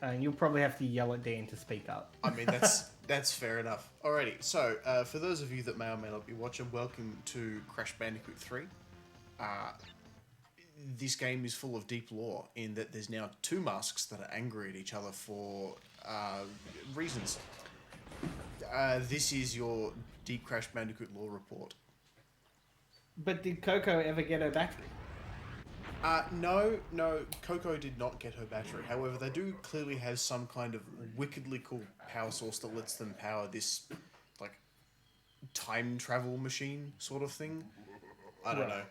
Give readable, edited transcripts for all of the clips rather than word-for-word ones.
And you'll probably have to yell at Dan to speak up. I mean, that's fair enough. Alrighty, so for those of you that may or may not be watching, welcome to Crash Bandicoot 3. This game is full of deep lore in that there's now two masks that are angry at each other for reasons. This is your Deep Crash Bandicoot lore report. But did Coco ever get her battery? No, Coco did not get her battery. However, they do clearly have some kind of wickedly cool power source that lets them power this, like, time travel machine sort of thing. I don't know.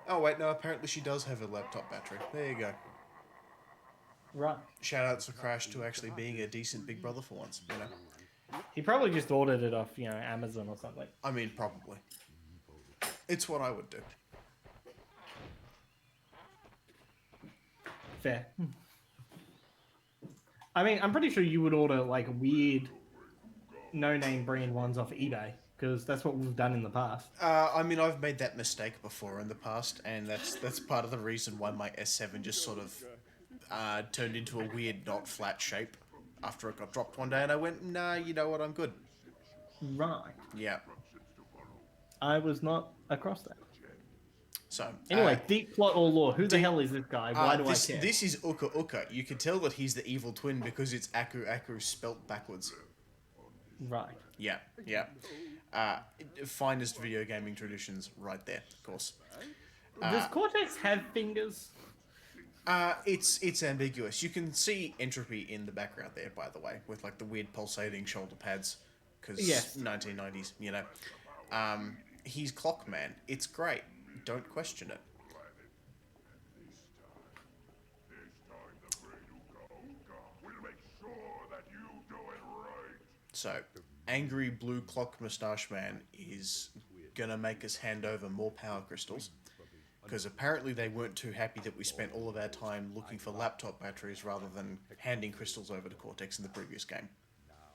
Oh, wait, no, apparently she does have a laptop battery. There you go. Right. Shout outs to Crash to actually being a decent big brother for once, you know? He probably just ordered it off, Amazon or something. I mean, probably. It's what I would do. Fair. I mean, I'm pretty sure you would order, like, weird, no-name brand ones off eBay, because that's what we've done in the past. I mean, I've made that mistake before in the past, and that's part of the reason why my S7 just sort of turned into a weird, not flat shape after it got dropped one day, and I went, nah, you know what, I'm good. Right. Yeah. I was not across that. So anyway, deep plot or lore. Who the hell is this guy? Why do I care? This is Uka Uka. You can tell that he's the evil twin because it's Aku Aku spelt backwards. Right. Yeah, yeah. Finest video gaming traditions right there, of course. Does Cortex have fingers? It's ambiguous. You can see entropy in the background there, by the way, with like the weird pulsating shoulder pads, because yes. 1990s, you know. He's Clockman. It's great. Don't question it. So, angry blue clock moustache man is gonna make us hand over more power crystals, because apparently they weren't too happy that we spent all of our time looking for laptop batteries rather than handing crystals over to Cortex in the previous game.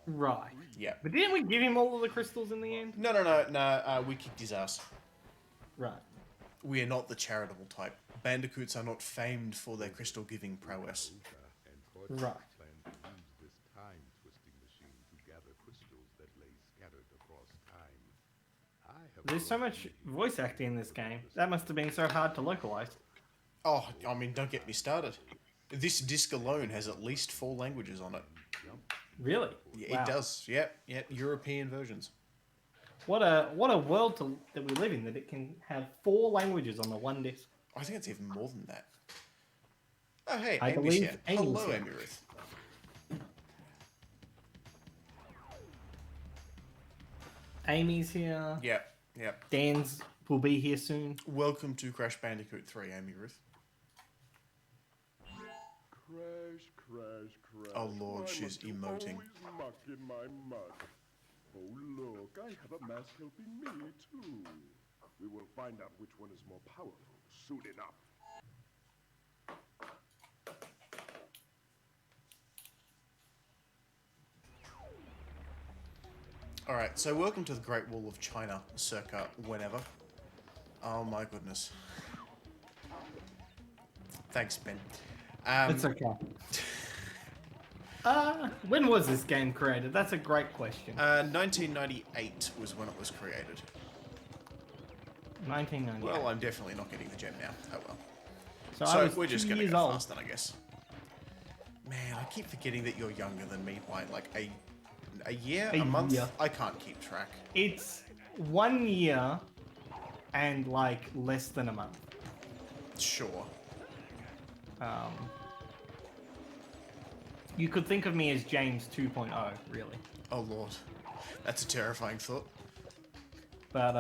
Right. Yeah. But didn't we give him all of the crystals in the end? No. We kicked his ass. Right. We are not the charitable type. Bandicoots are not famed for their crystal-giving prowess. Right. There's so much voice acting in this game. That must have been so hard to localize. Oh, I mean, don't get me started. This disc alone has at least 4 languages on it. Really? Yeah, wow. It does. Yep, European versions. What a world that we live in, that it can have 4 languages on the one disc. I think it's even more than that. Oh, hey, I Amy's believe here. Amy's Hello, here. Amy Ruth. Amy's here. Yep. Dan's will be here soon. Welcome to Crash Bandicoot 3, Amy Ruth. Crash. Oh, Lord, she's emoting. Oh, look, I have a mask helping me, too. We will find out which one is more powerful soon enough. Alright, so welcome to the Great Wall of China, circa whenever. Oh my goodness. Thanks, Ben. It's okay. When was this game created? That's a great question. 1998 was when it was created. 1998. Well, I'm definitely not getting the gem now. Oh well. So we're just going gonna to go fast then, I guess. Man, I keep forgetting that you're younger than me by like a year, a month. year. I can't keep track. It's 1 year and like less than a month. Sure. You could think of me as James 2.0, really. Oh lord, that's a terrifying thought. But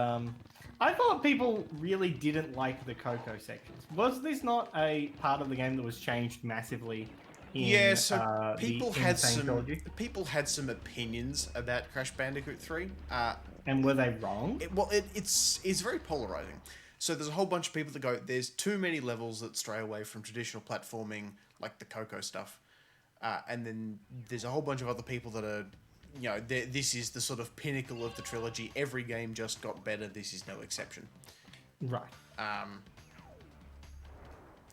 I thought people really didn't like the Coco sections. Was this not a part of the game that was changed massively? Yeah, so people the had Insane some Trilogy? people had some opinions about Crash Bandicoot 3. And were they wrong? It's very polarizing. So there's a whole bunch of people that go, there's too many levels that stray away from traditional platforming, like the Coco stuff. And then there's a whole bunch of other people that are, this is the sort of pinnacle of the trilogy. Every game just got better. This is no exception. Right.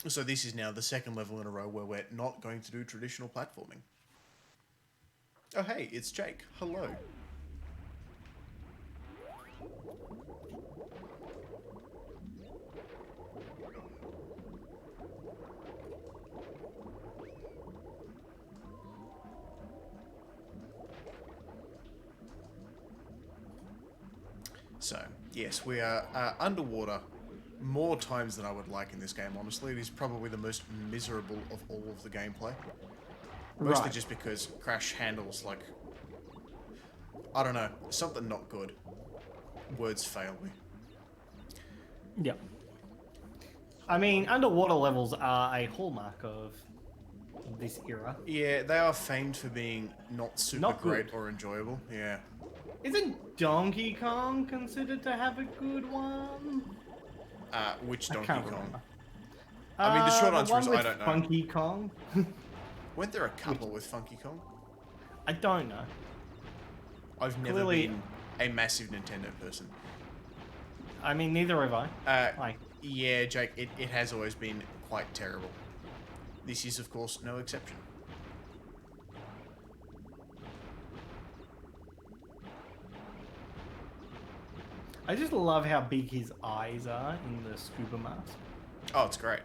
So this is now the second level in a row where we're not going to do traditional platforming. Oh hey, it's Jake. Hello. So, yes, we are underwater more times than I would like in this game, honestly. It is probably the most miserable of all of the gameplay. Mostly just because Crash handles, like, I don't know, something not good. Words fail me. Yeah. I mean, underwater levels are a hallmark of this era. Yeah, they are famed for being not super Not great good. or enjoyable. Yeah. Isn't Donkey Kong considered to have a good one? Which I Donkey can't Kong? remember. I mean, the short The answer is one with I don't know. Funky Kong? Weren't there a couple with Funky Kong? I don't know. I've never Clearly- been a massive Nintendo person. I mean, neither have I. Like, Yeah, Jake, it has always been quite terrible. This is, of course, no exception. I just love how big his eyes are in the scuba mask. Oh, it's great.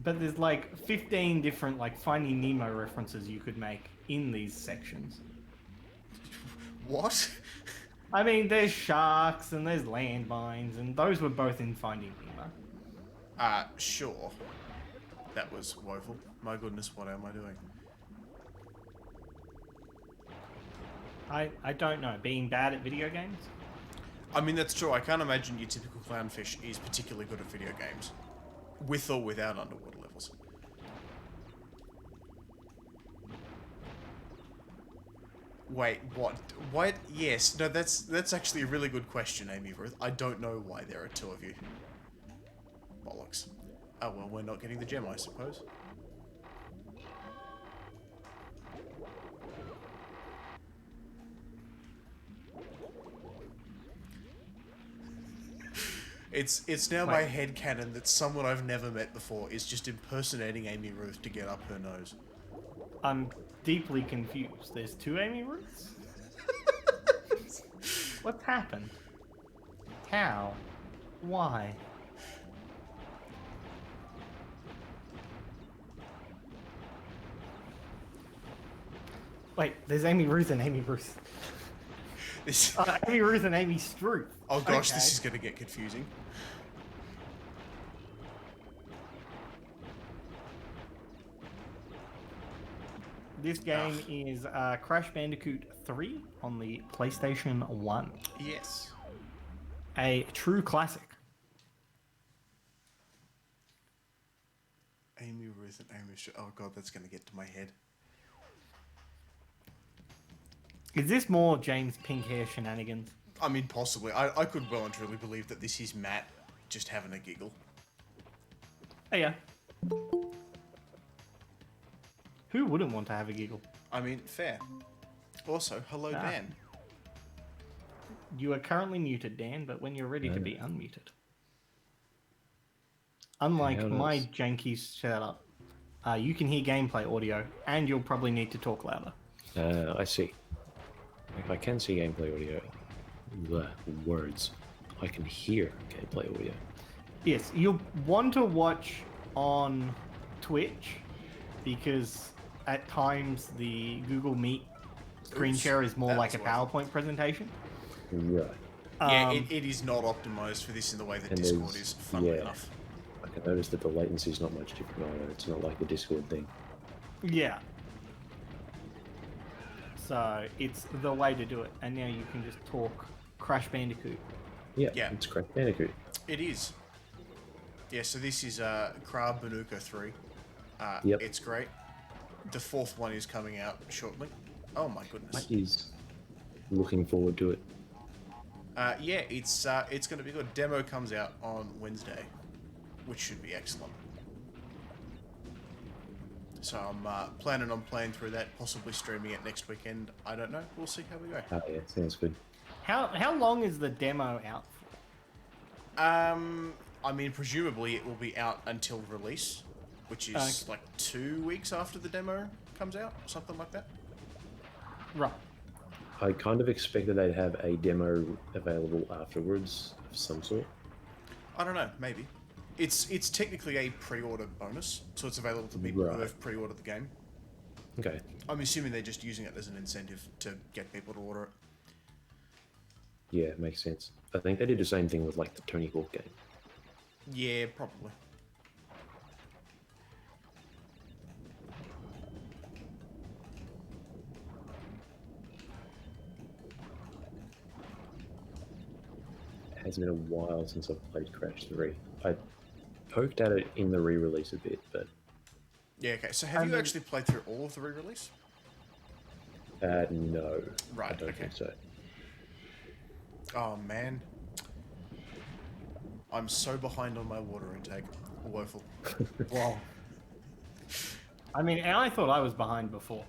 But there's like 15 different like Finding Nemo references you could make in these sections. What? I mean, there's sharks and there's landmines, and those were both in Finding Nemo. Sure. That was woeful. My goodness, what am I doing? I don't know. Being bad at video games? I mean, that's true. I can't imagine your typical clownfish is particularly good at video games. With or without underwater levels. Wait, what? What? Yes. No, that's actually a really good question, Amy Ruth. I don't know why there are two of you. Bollocks. Oh, well, we're not getting the gem, I suppose. It's now my headcanon that someone I've never met before is just impersonating Amy Ruth to get up her nose. I'm deeply confused. There's two Amy Ruths? What's happened? How? Why? Wait, there's Amy Ruth and Amy Ruth. This... Amy Ruth and Amy Struth. Oh gosh, Okay. this is going to get confusing. This game is Crash Bandicoot 3 on the PlayStation 1. Yes. A true classic. Amy Ruth and Amy Struth. Oh god, that's going to get to my head. Is this more James Pink hair shenanigans? I mean, possibly. I could well and truly believe that this is Matt just having a giggle. Oh yeah. Who wouldn't want to have a giggle? I mean, fair. Also, hello, Dan. You are currently muted, Dan, but when you're ready to be unmuted. Unlike my janky setup, you can hear gameplay audio, and you'll probably need to talk louder. I see. I can see gameplay audio. The words. I can hear gameplay audio. Yes, you'll want to watch on Twitch, because at times the Google Meet screen share is more like a PowerPoint presentation. Right. Yeah, it is not optimized for this in the way that And Discord there's- is, funnily yeah. enough. I can notice that the latency is not much different either. It's not like the Discord thing. Yeah. So it's the way to do it, and now you can just talk Crash Bandicoot. Yeah, Yeah. it's Crash Bandicoot. It is. Yeah, so this is Crab Banuka 3. Yep. It's great. The fourth one is coming out shortly. Oh my goodness. I is looking forward to it. Yeah, it's going to be good. Demo comes out on Wednesday, which should be excellent. So I'm planning on playing through that, possibly streaming it next weekend. I don't know. We'll see how we go. Oh yeah, sounds good. How long is the demo out I mean, presumably it will be out until release, which is like 2 weeks after the demo comes out, something like that. Right. I kind of expected they'd have a demo available afterwards of some sort. I don't know, maybe. It's technically a pre-order bonus, so it's available to people who have pre-ordered the game. Okay. I'm assuming they're just using it as an incentive to get people to order it. Yeah, makes sense. I think they did the same thing with like the Tony Hawk game. Yeah, probably. It has been a while since I've played Crash 3. I poked at it in the re-release a bit, but Yeah, okay. So have you actually played through all of the re-release? no. Right, I don't okay. think so. Oh, man. I'm so behind on my water intake. Woeful. Well, I mean, and I thought I was behind before.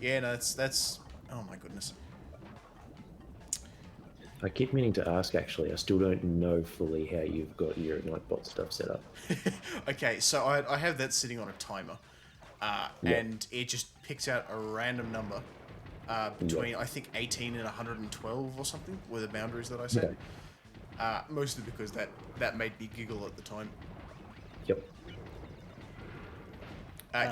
Yeah, no, that's... Oh, my goodness. I keep meaning to ask, actually. I still don't know fully how you've got your Nightbot stuff set up. Okay, so I have that sitting on a timer. And it just picks out a random number between, I think, 18 and 112 or something, were the boundaries that I set. Okay. Mostly because that made me giggle at the time. Yep.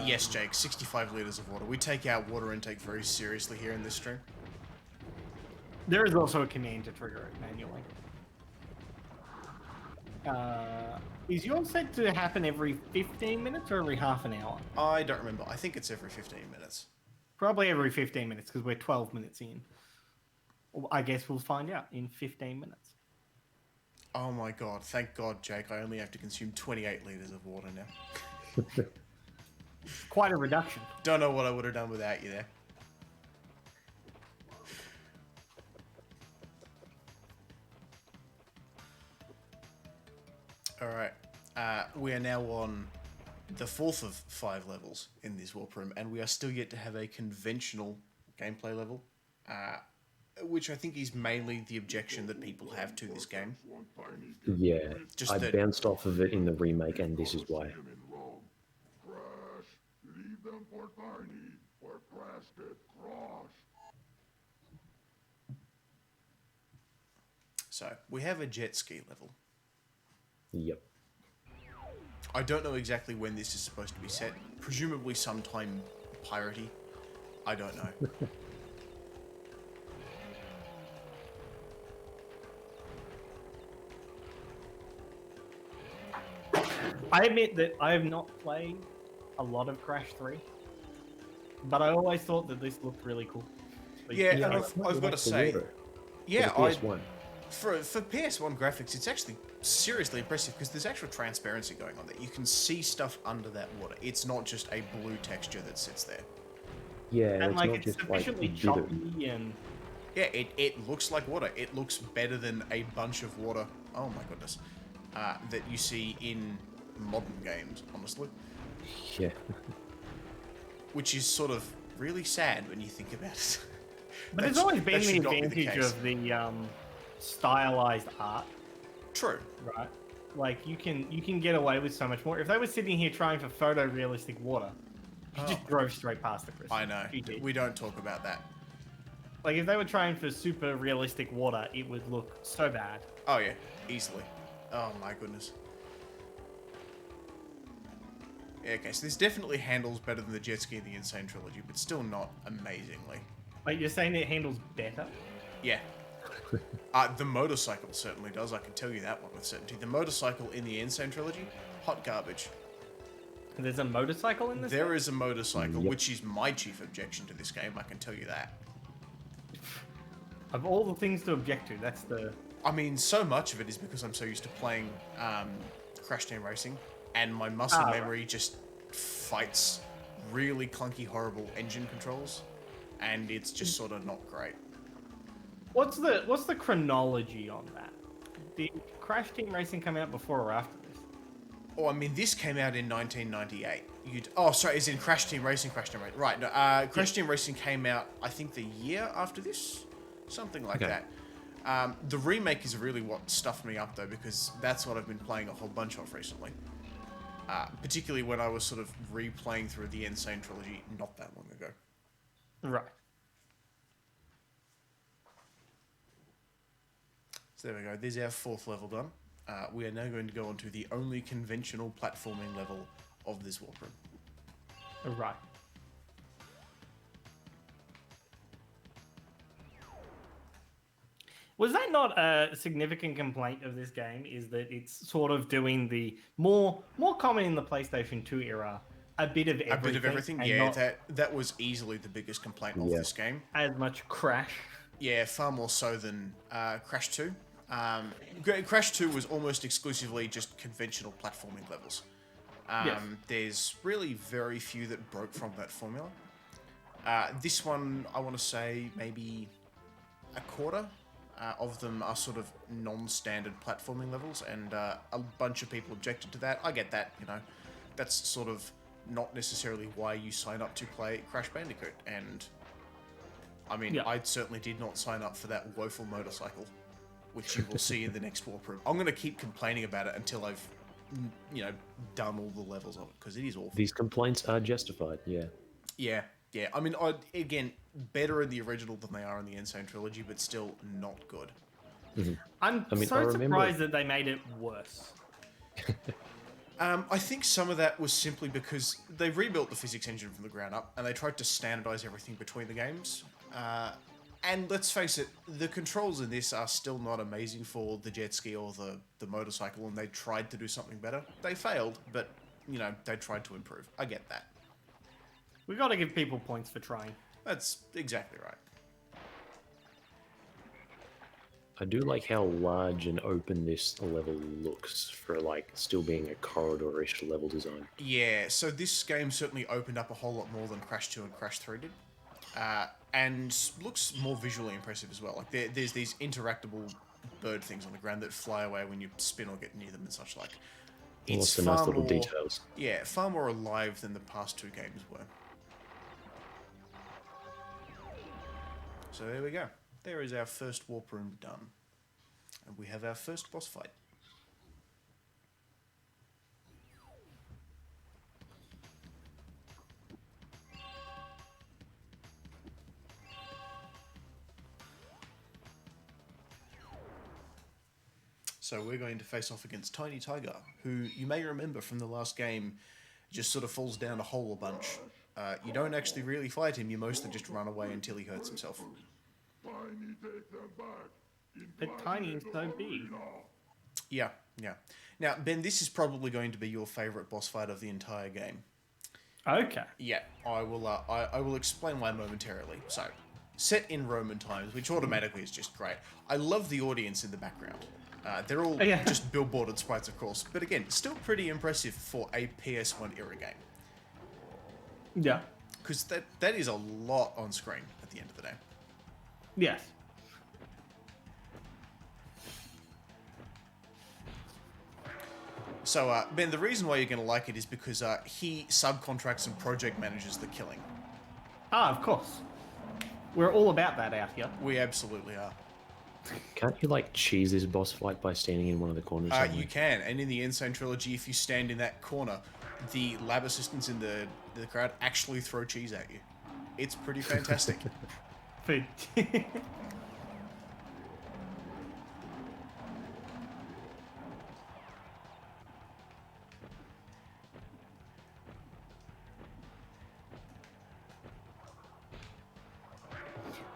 Yes, Jake, 65 litres of water. We take our water intake very seriously here in this stream. There is also a command to trigger it manually. Is yours set to happen every 15 minutes or every half an hour? I don't remember. I think it's every 15 minutes. Probably every 15 minutes because we're 12 minutes in. Well, I guess we'll find out in 15 minutes. Oh my god, thank god, Jake. I only have to consume 28 litres of water now. Quite a reduction. Don't know what I would have done without you there. Alright, we are now on the 4th of 5 levels in this warp room, and we are still yet to have a conventional gameplay level, which I think is mainly the objection that people have to this game. Yeah. Just I that- bounced off of it in the remake, and this is why. Crash, leave them for Tiny, or Crash get crushed. So, we have a jet ski level. Yep. I don't know exactly when this is supposed to be set. Presumably sometime piratey. I don't know. I admit that I have not played a lot of Crash 3, but I always thought that this looked really cool. Like, Yeah, you and know, I've got to say, yeah, For the PS1. for PS1 graphics, it's actually seriously impressive because there's actual transparency going on there. You can see stuff under that water. It's not just a blue texture that sits there. Yeah, and it's like not it's just like sufficiently bitter. choppy and Yeah, it looks like water. It looks better than a bunch of water. Oh my goodness, that you see in modern games, honestly. Yeah. Which is sort of really sad when you think about it. but there's always been that the should not be advantage case. of the stylized art, True. right? Like you can get away with so much more. If they were sitting here trying for photorealistic water, you just drove straight past it, Chris. I know. GG. We don't talk about that. Like if they were trying for super realistic water, it would look so bad. Oh yeah, easily. Oh my goodness. Yeah, okay, so this definitely handles better than the jet ski in the Insane Trilogy, but still not amazingly. Like you're saying it handles better? Yeah. The motorcycle certainly does, I can tell you that one with certainty. The motorcycle in the Insane Trilogy, hot garbage. There's a motorcycle in this? There is a motorcycle, Yep. which is my chief objection to this game, I can tell you that. Of all the things to object to, that's the... I mean, so much of it is because I'm so used to playing Crash Team Racing, and my muscle right. memory just fights really clunky, horrible engine controls, and it's just sort of not great. What's the chronology on that? Did Crash Team Racing come out before or after this? Oh, I mean, this came out in 1998. Oh, sorry, is in Crash Team Racing, Right, no, Crash Team Racing came out, I think, the year after this? Something like Okay. The remake is really what stuffed me up though, because that's what I've been playing a whole bunch of recently. Particularly when I was sort of replaying through the Insane trilogy not that long ago. Right. So there we go. There's our 4th level done. We are now going to go on to the only conventional platforming level of this warp room. Right. Was that not a significant complaint of this game? Is that it's sort of doing the more common in the PlayStation 2 era, a bit of everything. A bit of everything, and yeah. not That was easily the biggest complaint of this game. as much Crash. Yeah, far more so than Crash 2. Crash 2 was almost exclusively just conventional platforming levels. Yes. There's really very few that broke from that formula. This one, I want to say maybe a quarter of them are sort of non-standard platforming levels, and a bunch of people objected to that. I get that, you know. That's sort of not necessarily why you sign up to play Crash Bandicoot, and I mean, I certainly did not sign up for that woeful motorcycle, which you will see in the next warp room. I'm going to keep complaining about it until I've, you know, done all the levels of it, because it is awful. These complaints are justified, yeah. Yeah. I mean, again, better in the original than they are in the Insane trilogy, but still not good. I'm so surprised that they made it worse. I think some of that was simply because they rebuilt the physics engine from the ground up, and they tried to standardize everything between the games. And let's face it, the controls in this are still not amazing for the jet ski or the motorcycle, and they tried to do something better. They failed, but, you know, they tried to improve. I get that. We got to give people points for trying. That's exactly right. I do like how large and open this level looks for, like, still being a corridor-ish level design. Yeah, so this game certainly opened up a whole lot more than Crash 2 and Crash 3 did. And looks more visually impressive as well. Like, there's these interactable bird things on the ground that fly away when you spin or get near them and such like. Lots of nice little details. Yeah, far more alive than the past 2 games were. So there we go. There is our first warp room done. And we have our first boss fight. So we're going to face off against Tiny Tiger, who you may remember from the last game just sort of falls down a hole a bunch. You don't actually really fight him, you mostly just run away until he hurts himself. But Tiny is so big. Yeah. Now, Ben, this is probably going to be your favourite boss fight of the entire game. Okay. Yeah, I will explain why momentarily. So, set in Roman times, which automatically is just great. I love the audience in the background. They're all just billboarded sprites, of course, but again, still pretty impressive for a PS1 era game. Yeah. Because that is a lot on screen at the end of the day. Yes. So, Ben, the reason why you're going to like it is because he subcontracts and project manages the killing. Ah, of course. We're all about that out here. We absolutely are. Can't you, like, cheese this boss fight by standing in one of the corners? You can, and in the Insane trilogy, if you stand in that corner, the lab assistants in the crowd actually throw cheese at you. It's pretty fantastic. But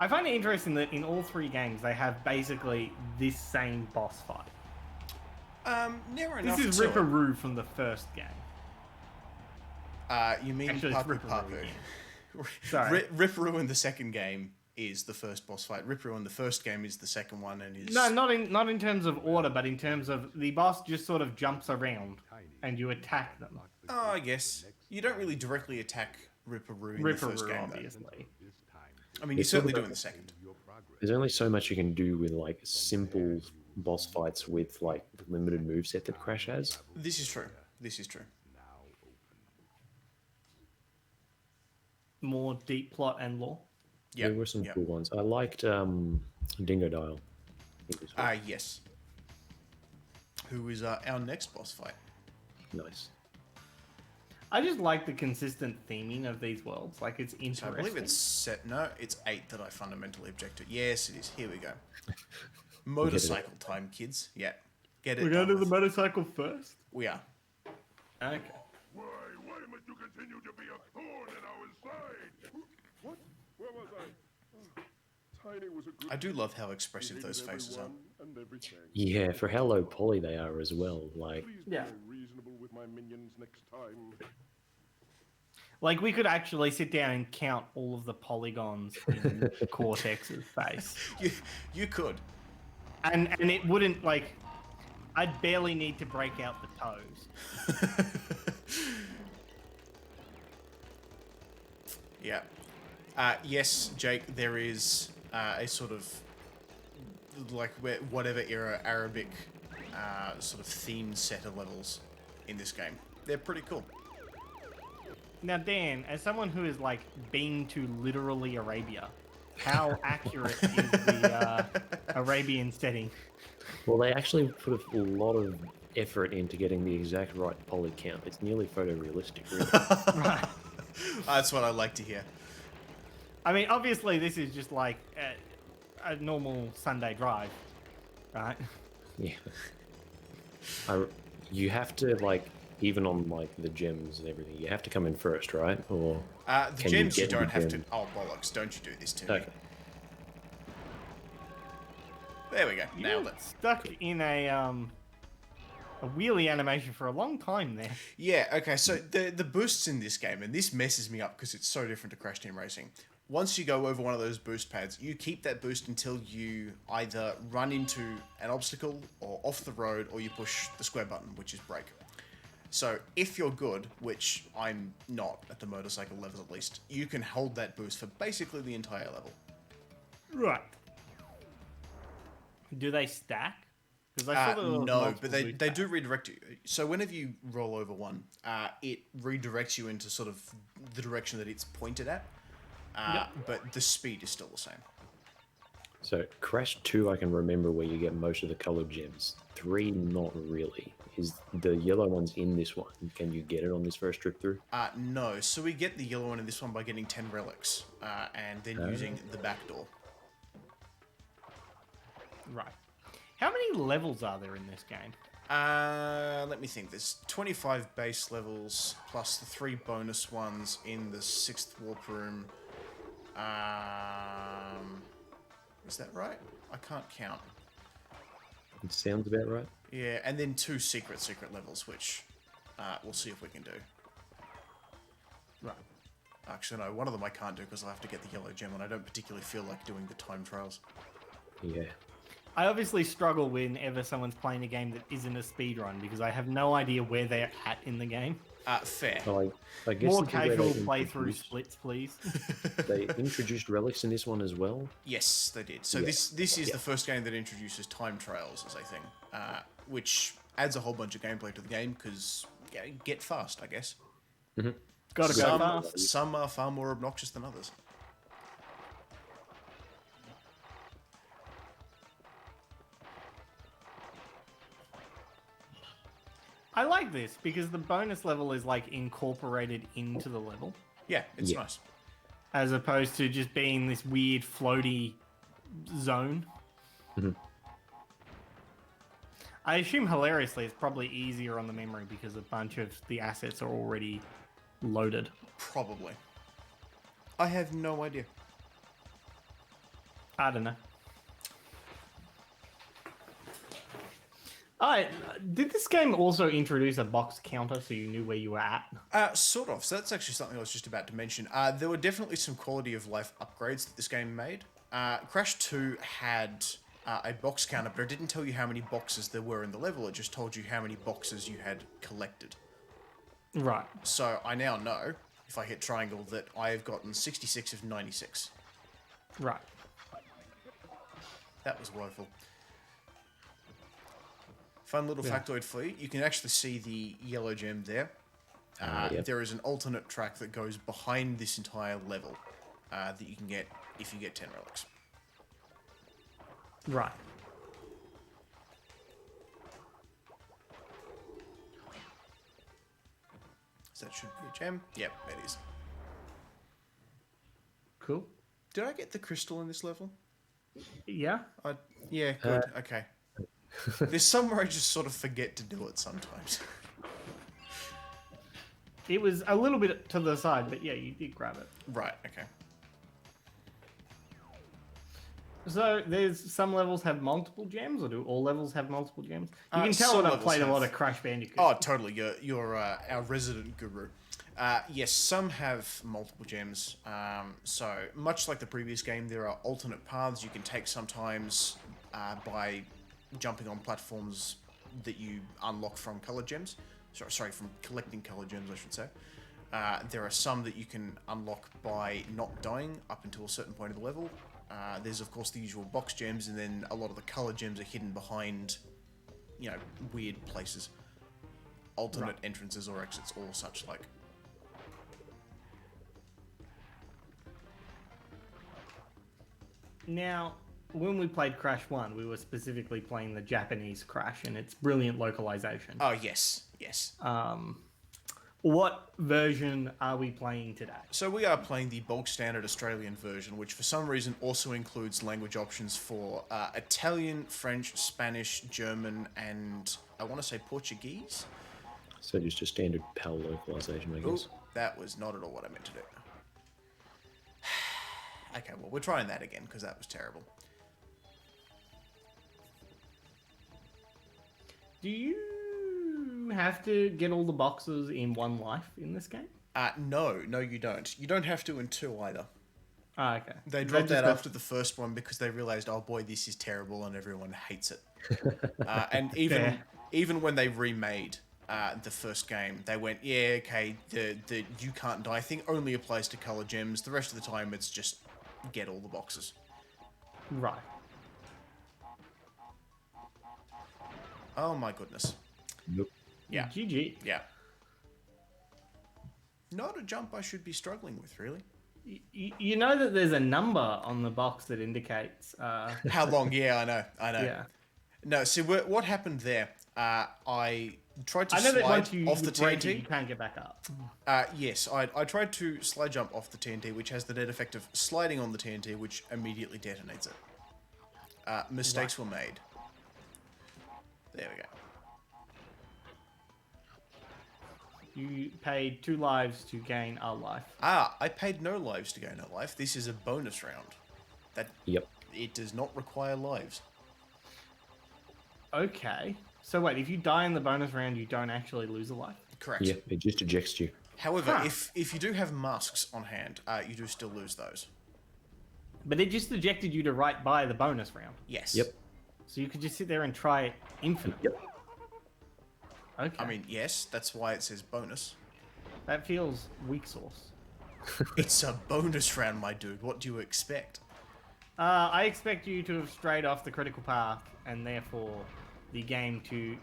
I find it interesting that in all 3 games they have basically this same boss fight. Near enough. This is Ripperoo from the first game. You mean Actually, Papu it's Papu? Sorry. Ripperoo in the second game is the first boss fight. Ripperoo in the first game is the second one, and is No, not in terms of order, but in terms of the boss just sort of jumps around and you attack them. Oh, I guess you don't really directly attack Ripperoo in the first game, obviously. though. I mean, you certainly do in the second. There's only so much you can do with, like, simple boss fights with, like, the limited moveset that Crash has. This is true. This is true. More deep plot and lore. Yeah, There were some cool ones. I liked Dingo Dial. in this one. Yes. Who is our next boss fight? Nice. I just like the consistent theming of these worlds. Like, it's So interesting. I believe it's set. No, it's 8 that I fundamentally object to. Yes, it is. Here we go. Motorcycle time, kids. Yeah. Get it. We're going to done the with. motorcycle first? We are. Okay. Why must you continue to be a thorn in our side? What? Where was I? Tiny was a good I do love how He expressive hated those faces are. everyone and everything. Yeah, for how low poly they are as well. Like, Please Yeah. be more reasonable with my minions next time. Like, we could actually sit down and count all of the polygons in Cortex's face. You could. And it wouldn't, like... I'd barely need to break out the toes. Yeah. Yes, Jake, there is a sort of, like, whatever era Arabic sort of themed set of levels in this game. They're pretty cool. Now, Dan, as someone who has, like, been to literally Arabia, how accurate is the Arabian setting? well, they actually put a lot of effort into getting the exact right poly count. It's nearly photorealistic, really. Right. That's what I like to hear. I mean, obviously, this is just like a normal Sunday drive, right? Yeah. You have to, like, even on, like, the gems and everything, you have to come in first, right? Or The can gems you get the don't have to. gem? Oh bollocks! Don't you do this to me? Okay. There we go. Nailed You're it. stuck in a wheelie animation for a long time there. Yeah. Okay. So the boosts in this game, and this messes me up because it's so different to Crash Team Racing. Once you go over one of those boost pads, you keep that boost until you either run into an obstacle or off the road, or you push the square button, which is brake. So if you're good, which I'm not at the motorcycle levels at least, you can hold that boost for basically the entire level. Right. Do they stack? Because I saw there was No, multiple but they boost do redirect you. So whenever you roll over one, it redirects you into sort of the direction that it's pointed at. But the speed is still the same. So Crash 2, I can remember where you get most of the colored gems. 3, not really. Is the yellow ones in this one? Can you get it on this first trip through? No, so we get the yellow one in this one by getting 10 relics, and then using the back door. Right. How many levels are there in this game? Let me think. There's 25 base levels, plus the 3 bonus ones in the 6th warp room. Is that right? I can't count. It sounds about right. Yeah, and then 2 secret levels, which we'll see if we can do. Right. Actually, no, one of them I can't do because I'll have to get the yellow gem, and I don't particularly feel like doing the time trials. Yeah. I obviously struggle whenever someone's playing a game that isn't a speedrun because I have no idea where they're at in the game. Fair. So I guess More this is where casual they playthrough introduced- splits, please. They introduced relics in this one as well. Yes, they did. So Yeah. this is the first game that introduces time trials as a thing, which adds a whole bunch of gameplay to the game because get fast, I guess. Gotta go Some, fast. some are far more obnoxious than others. I like this because the bonus level is like incorporated into the level Yeah, it's Yeah. nice. as opposed to just being this weird floaty zone. I assume hilariously it's probably easier on the memory because a bunch of the assets are already loaded. Probably. I have no idea. I don't know. Alright, did this game also introduce a box counter so you knew where you were at? Sort of. So that's actually something I was just about to mention. There were definitely some quality of life upgrades that this game made. Crash 2 had a box counter, but it didn't tell you how many boxes there were in the level. It just told you how many boxes you had collected. Right. So I now know, if I hit triangle, that I have gotten 66 of 96. Right. That was woeful. Fun little factoid for you. You can actually see the yellow gem there. Yep. There is an alternate track that goes behind this entire level that you can get if you get 10 relics. Right. So that should be a gem. Yep, it is. Cool. Did I get the crystal in this level? Yeah. Yeah, good. Okay. There's somewhere I just sort of forget to do it sometimes. It was a little bit to the side, but yeah, you did grab it. Right, okay. So there's some levels have multiple gems, or do all levels have multiple gems? You can tell some that I've levels played a lot have. of Crash Bandicoot. Oh, totally. You're our resident guru. Yes, some have multiple gems. So much like the previous game, there are alternate paths you can take sometimes by jumping on platforms that you unlock from color gems. Sorry, from collecting color gems, I should say. There are some that you can unlock by not dying up until a certain point of the level. There's of course the usual box gems, and then a lot of the color gems are hidden behind, you know, weird places, alternate entrances or exits, or such like. Now, when we played Crash 1, we were specifically playing the Japanese Crash and its brilliant localization. Oh yes, yes. What version are we playing today? So we are playing the bulk standard Australian version, which for some reason also includes language options for Italian, French, Spanish, German, and I want to say Portuguese. So just a standard PAL localization, I Ooh, guess. that was not at all what I meant to do. Okay, well, we're trying that again, because that was terrible. Do you have to get all the boxes in one life in this game? No, you don't. You don't have to in 2 either. Ah, okay. They dropped that after the first one because they realized, oh boy, this is terrible and everyone hates it. And even when they remade the first game, they went, yeah, okay, the you can't die thing only applies to color gems. The rest of the time, it's just get all the boxes. Right. Oh my goodness. Nope. Yeah. GG. Yeah. Not a jump I should be struggling with, really. You know that there's a number on the box that indicates... How long? Yeah, I know. Yeah. No, see, what happened there, I tried to I know that slide once you off the break it, TNT. you can't get back up. Yes, I tried to slide jump off the TNT, which has the net effect of sliding on the TNT, which immediately detonates it. Mistakes were made. There we go. You paid 2 lives to gain a life. I paid no lives to gain a life. This is a bonus round. Yep. It does not require lives. Okay. So wait, if you die in the bonus round, you don't actually lose a life? Correct. Yeah, it just ejects you. However, Huh. if you do have masks on hand, you do still lose those. But it just ejected you to right by the bonus round. Yes. Yep. So you could just sit there and try it infinitely. Yep. Okay. I mean, yes, that's why it says bonus. that feels weak sauce. It's a bonus round, my dude. What do you expect? I expect you to have strayed off the critical path, and therefore the game to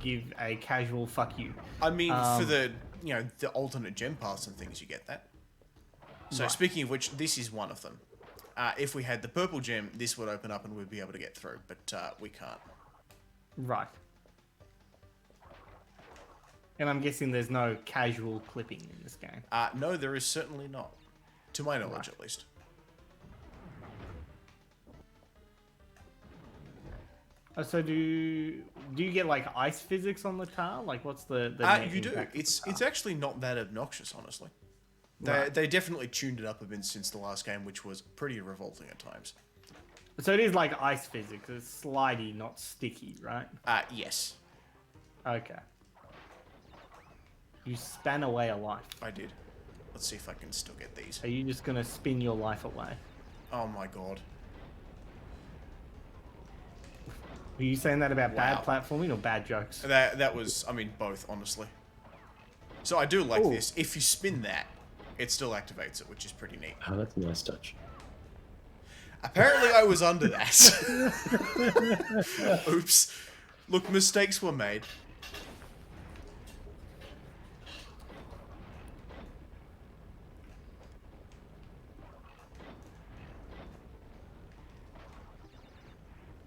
give a casual fuck you. I mean, for the the alternate gem paths and things, you get that. So Right. speaking of which, this is one of them. If we had the purple gem, this would open up and we'd be able to get through, but we can't. Right. And I'm guessing there's no casual clipping in this game. No, there is certainly not. To my knowledge, Right. at least. So do you get like ice physics on the car? Like what's the You do. impact of It's the it's car? actually not that obnoxious, honestly. Right. They definitely tuned it up a bit since the last game, which was pretty revolting at times. So it is like ice physics. It's slidey, not sticky, right? Yes, Okay. You span away a life. I did. Let's see if I can still get these. Are you just gonna spin your life away? Oh my god. Were you saying that about bad Wow. platforming or bad jokes? That was, I mean, both, honestly. So I do like Ooh. this. If you spin that, it still activates it, which is pretty neat. Oh, that's a nice touch. Apparently I was under that. Oops. Look, mistakes were made.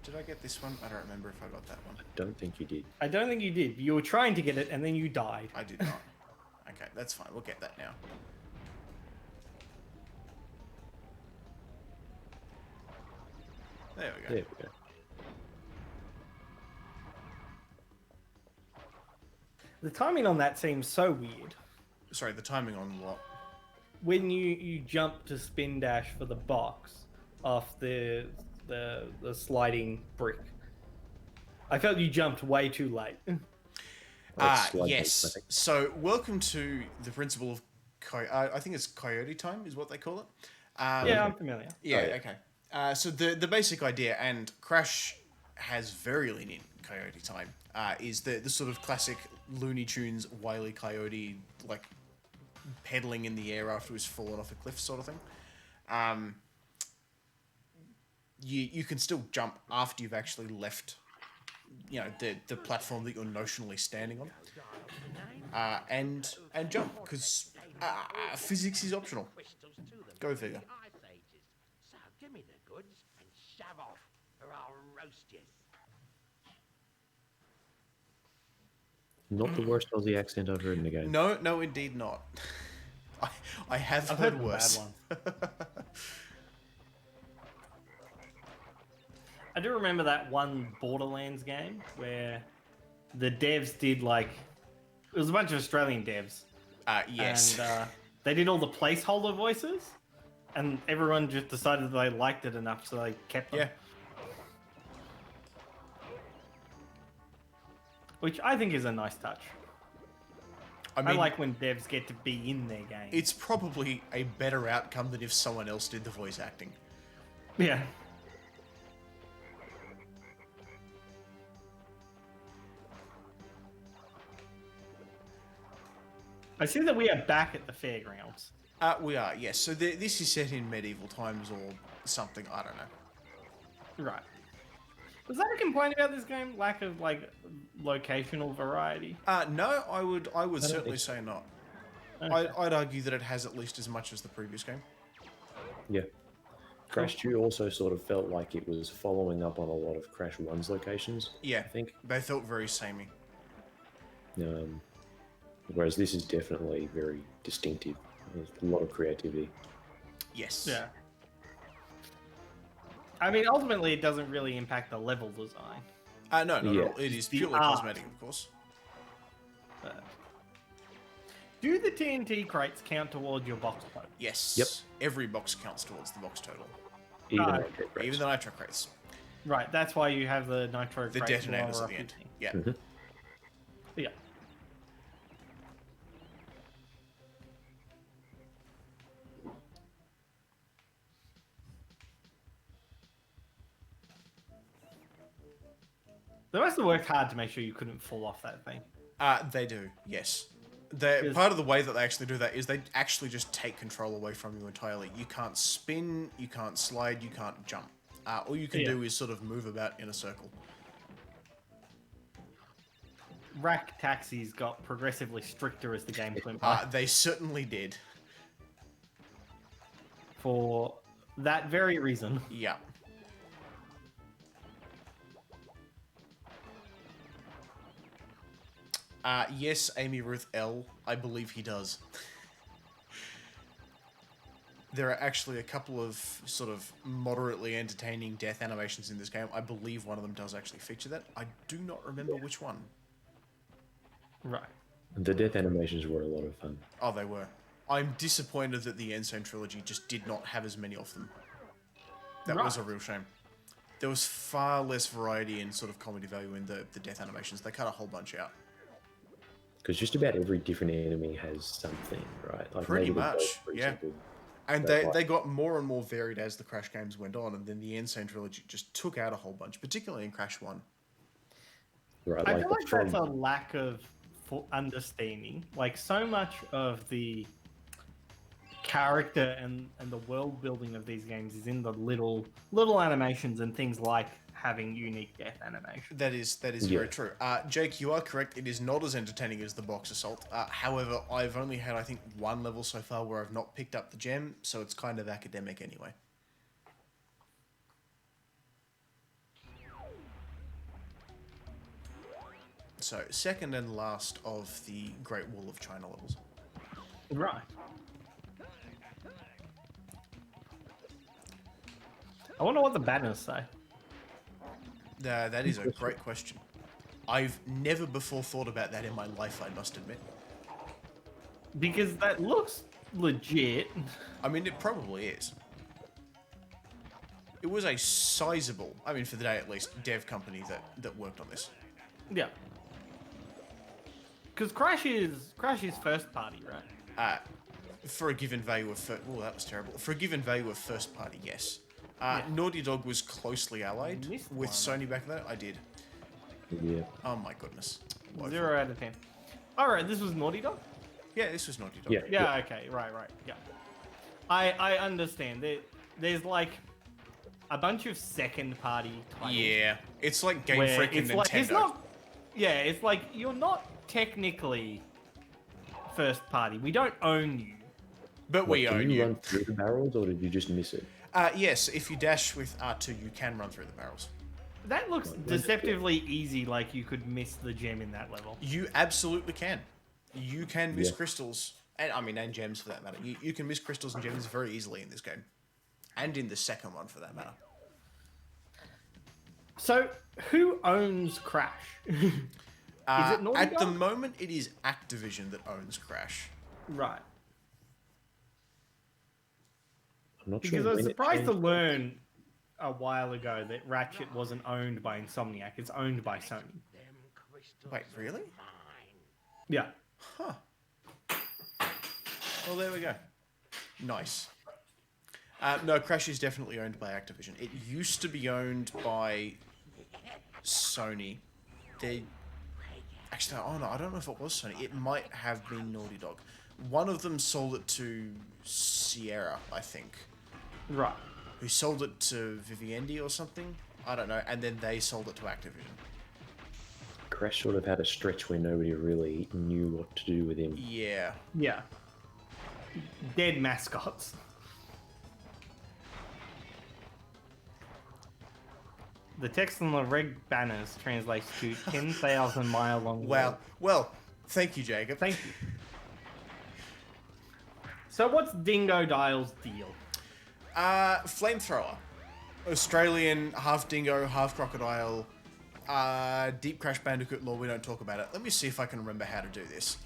Did I get this one? I don't remember if I got that one. I don't think you did. I don't think you did. You were trying to get it and then you died. I did not. Okay, that's fine. We'll get that now. There we go. There we go. The timing on that seems so weird. Sorry, the timing on what? When you jump to spin dash for the box off the sliding brick, I felt you jumped way too late. Yes. So, welcome to the principle of I think it's coyote time is what they call it. Yeah, I'm familiar. Yeah, Oh, yeah. okay. So the basic idea, and Crash has very lenient coyote time, is the sort of classic Looney Tunes Wile E. Coyote, like, pedaling in the air after he's fallen off a cliff sort of thing. You can still jump after you've actually left, you know, the platform that you're notionally standing on, and jump, because physics is optional. Go figure. So give me the goods and shove off, or I'll roast you. Not the worst Aussie accent I've heard in the game. No, indeed not. I have I've heard heard worse. bad ones. I do remember that one Borderlands game where the devs did like, it was a bunch of Australian devs. Yes. And they did all the placeholder voices, and everyone just decided they liked it enough, so they kept them. Yeah. Which I think is a nice touch. I I mean, like when devs get to be in their game. it's probably a better outcome than if someone else did the voice acting. Yeah. I see that we are back at the fairgrounds. We are, yes. So this is set in medieval times or something. I don't know. Right. Was that a complaint about this game? Lack of like locational variety? No, I would certainly think say not. Okay. I'd argue that it has at least as much as the previous game. Yeah. Crash 2 also sort of felt like it was following up on a lot of Crash 1's locations. Yeah, I think. they felt very samey. Whereas this is definitely very distinctive. There's a lot of creativity. Yes. Yeah. I mean, ultimately, it doesn't really impact the level design. No, not Yeah. at all. It is The purely art. cosmetic, of course. But... Do the TNT crates count towards your box total? Yes. Yep. Every box counts towards the box total. Even Ah, though it breaks. Even the nitro crates. Right, that's why you have the nitro The crates detonators lower at the up end. your Yeah. thing. Yeah. They must have worked hard to make sure you couldn't fall off that thing. They do, yes. Yes. Part of the way that they actually do that is they actually just take control away from you entirely. You can't spin, you can't slide, you can't jump. All you can Yeah. do is sort of move about in a circle. Rack taxis got progressively stricter as the game went by. They certainly did. For that very reason. Yeah. Yes, Amy Ruth L. I believe he does. There are actually a couple of sort of moderately entertaining death animations in this game. I believe one of them does actually feature that. I do not remember which one. Right. The death animations were a lot of fun. Oh, they were. I'm disappointed that the Ensign trilogy just did not have as many of them. That was a Right. real shame. There was far less variety and sort of comedy value in the death animations. They cut a whole bunch out. Because just about every different enemy has something, right? Like Pretty maybe the much, boss, for yeah. example. And But they got more and more varied as the Crash games went on, and then the Insane trilogy just took out a whole bunch, particularly in Crash 1. Right, I like feel the like frog. that's a lack of understanding. Like, so much of the character and the world building of these games is in the little animations and things like having unique death animation. That is Yeah. very true. Jake, you are correct. It is not as entertaining as the Box Assault. However, I've only had, I think, one level so far where I've not picked up the gem, so it's kind of academic anyway. So, second and last of the Great Wall of China levels. Right. I wonder what the banners say. That is a great question. I've never before thought about that in my life, I must admit. Because that looks legit. I mean, it probably is. It was a sizable, I mean, for the day at least, dev company that worked on this. Yeah. Because Crash is first party, right? For a given value of... Oh, that was terrible. For a given value of first party, yes. Naughty Dog was closely allied missed with one. Sony back then. I did. Yeah. Oh my goodness. Woeful. 0 out of 10. Alright, this was Naughty Dog? Yeah, this was Naughty Dog. Yeah. Yeah, okay, right, yeah. I understand. There's like a bunch of second party titles. Yeah. It's like Game where Freak and it's Nintendo. like, it's not, yeah, it's like you're not technically first party. We don't own you. But we Can own you you. run through the barrels, or did you just miss it? Yes, if you dash with R2, you can run through the barrels. That looks deceptively easy, like you could miss the gem in that level. You absolutely can. You can miss Yeah. crystals, and gems for that matter. You can miss crystals and gems very easily in this game. And in the second one, for that matter. So, who owns Crash? Is it Naughty At the Dog? moment, it is Activision that owns Crash. Right. I'm not Because sure. I was when it surprised to changed. learn a while ago that Ratchet wasn't owned by Insomniac. It's owned by Sony. Them crystals Wait, really? fine. Yeah. Huh. Well, there we go. Nice. No, Crash is definitely owned by Activision. It used to be owned by Sony. They... Actually, oh no, I don't know if it was Sony. It might have been Naughty Dog. One of them sold it to Sierra, I think. Right. Who sold it to Vivendi or something? I don't know. And then they sold it to Activision. Crash sort of had a stretch where nobody really knew what to do with him. Yeah. Yeah. Dead mascots. The text on the red banners translates to 10,000 mile long. Wow. world. Well, thank you, Jacob. Thank you. So what's Dingo Dial's deal? Flamethrower. Australian, half dingo, half crocodile. Deep Crash Bandicoot lore, we don't talk about it. Let me see if I can remember how to do this.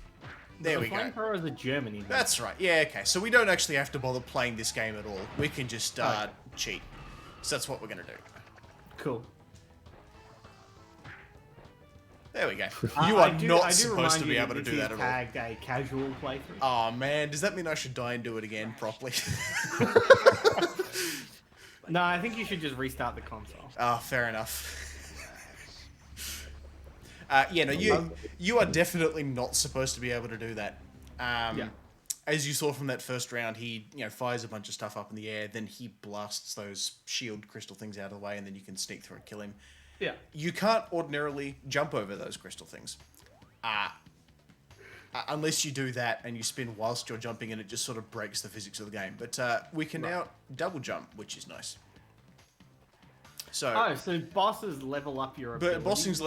There we go. Flamethrower is a German invention. That's right. Yeah, okay. So we don't actually have to bother playing this game at all. We can just cheat. So that's what we're going to do. Cool. There we go. I You are do not remind supposed to you be that able to this do is that at all. tagged a casual playthrough. Oh man, does that mean I should die and do it again properly? No, I think you should just restart the console. Ah, fair enough. Yeah, no, you are definitely not supposed to be able to do that. Yeah. As you saw from that first round, he fires a bunch of stuff up in the air, then he blasts those shield crystal things out of the way, and then you can sneak through and kill him. Yeah. You can't ordinarily jump over those crystal things. Unless you do that and you spin whilst you're jumping, and it just sort of breaks the physics of the game. But we can now double jump, which is nice. So, Oh, so bosses level up your abilities. but bossings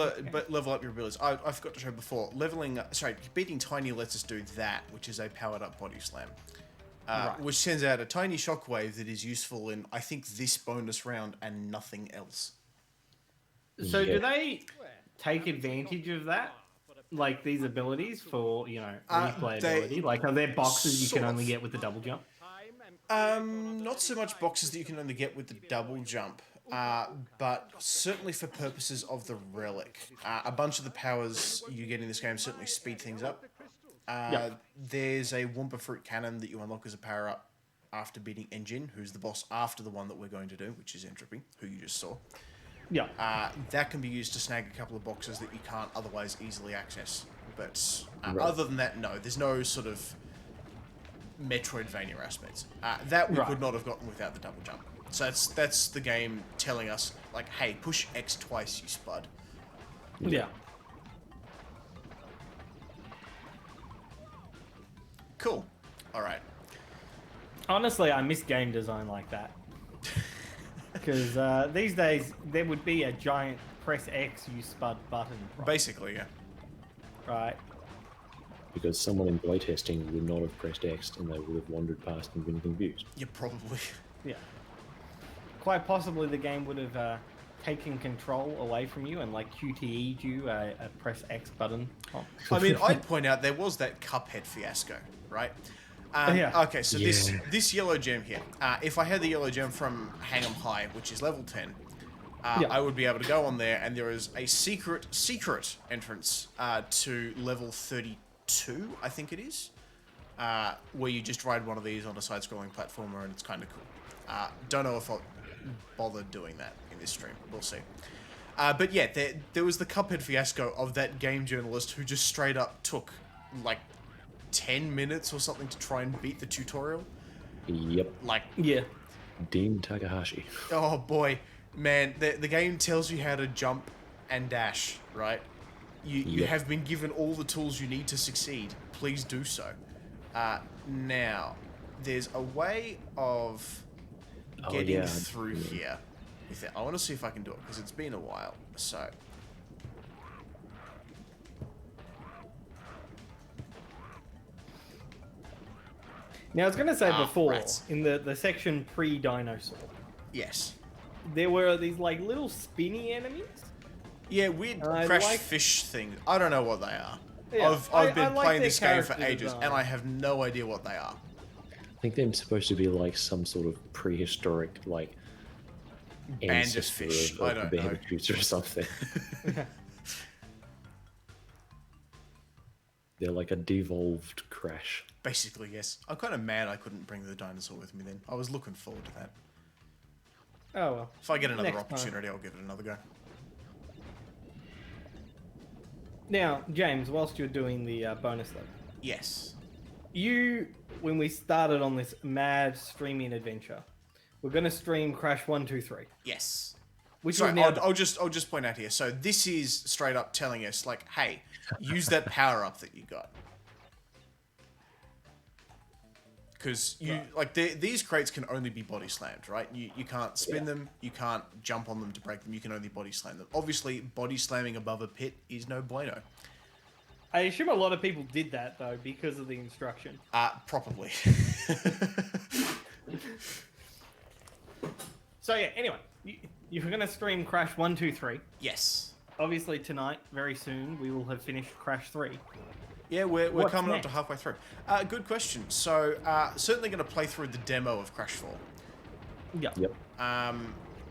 level up your abilities. I forgot to show before. Beating Tiny lets us do that, which is a powered up body slam. Right. Which sends out a tiny shockwave that is useful in, I think, this bonus round and nothing else. So Yeah. do they take advantage of that? Like these abilities for, replayability? Like are there boxes you sort can only of. get with the double jump? Not so much boxes that you can only get with the double jump, but certainly for purposes of the relic. A bunch of the powers you get in this game certainly speed things up. There's a Wumpa Fruit Cannon that you unlock as a power-up after beating Engine, who's the boss after the one that we're going to do, which is Entropy, who you just saw. Yeah. That can be used to snag a couple of boxes that you can't otherwise easily access. But Right. other than that, no. There's no sort of Metroidvania aspects. That we Right. could not have gotten without the double jump. So that's the game telling us, like, hey, push X twice, you spud. Yeah. Cool. Alright. Honestly, I miss game design like that. Because these days, there would be a giant press X, you spud button. Right? Basically, yeah. Right. because someone in playtesting would not have pressed X and they would have wandered past and been confused. Yeah, probably. Yeah. Quite possibly the game would have taken control away from you and like QTE'd you a press X button. Oh. I mean, I'd point out there was that Cuphead fiasco, right? Yeah. Okay, so this yellow gem here. If I had the yellow gem from Hang 'em High, which is level 10, I would be able to go on there, and there is a secret entrance to level 32, I think it is, where you just ride one of these on a side-scrolling platformer, and it's kind of cool. Don't know if I'll bother doing that in this stream. We'll see. But yeah, there was the Cuphead fiasco of that game journalist who just straight up took, like, 10 minutes or something to try and beat the tutorial. Yep. Like, Yeah. Dean Takahashi. oh boy, man, the game tells you how to jump and dash, right? You have been given all the tools you need to succeed. Please do so. Now, there's a way of getting through here. With it. I want to see if I can do it, because it's been a while, so... Now I was going to say before, rats. in the section pre-dinosaur, Yes. there were these like little spinny enemies. Yeah, weird I crash like- fish things. I don't know what they are. Yeah, I've been I like playing their this game for character ages, design. and I have no idea what they are. I think they're supposed to be like some sort of prehistoric, like, ancestor fish. of I don't know. Bandicoots or something. They're like a devolved crash. Basically, yes. I'm kind of mad I couldn't bring the dinosaur with me then. I was looking forward to that. Oh well. If I get another Next time. opportunity, I'll give it another go. Now, James, whilst you're doing the bonus level, Yes. when we started on this mad streaming adventure, we're going to stream Crash 1, 2, 3. Yes. Which Sorry, was now... I'll just point out here. So this is straight up telling us, like, hey, use that power up that you got. Because these crates can only be body slammed, right? You can't spin them, you can't jump on them to break them. You can only body slam them. Obviously, body slamming above a pit is no bueno. I assume a lot of people did that, though, because of the instruction. Probably. So, yeah, anyway, you're going to stream Crash 1, 2, 3. Yes. Obviously, tonight, very soon, we will have finished Crash 3. Yeah, we're What's coming up next? to halfway through. Good question. So, certainly going to play through the demo of Crash 4. Yeah. Yep.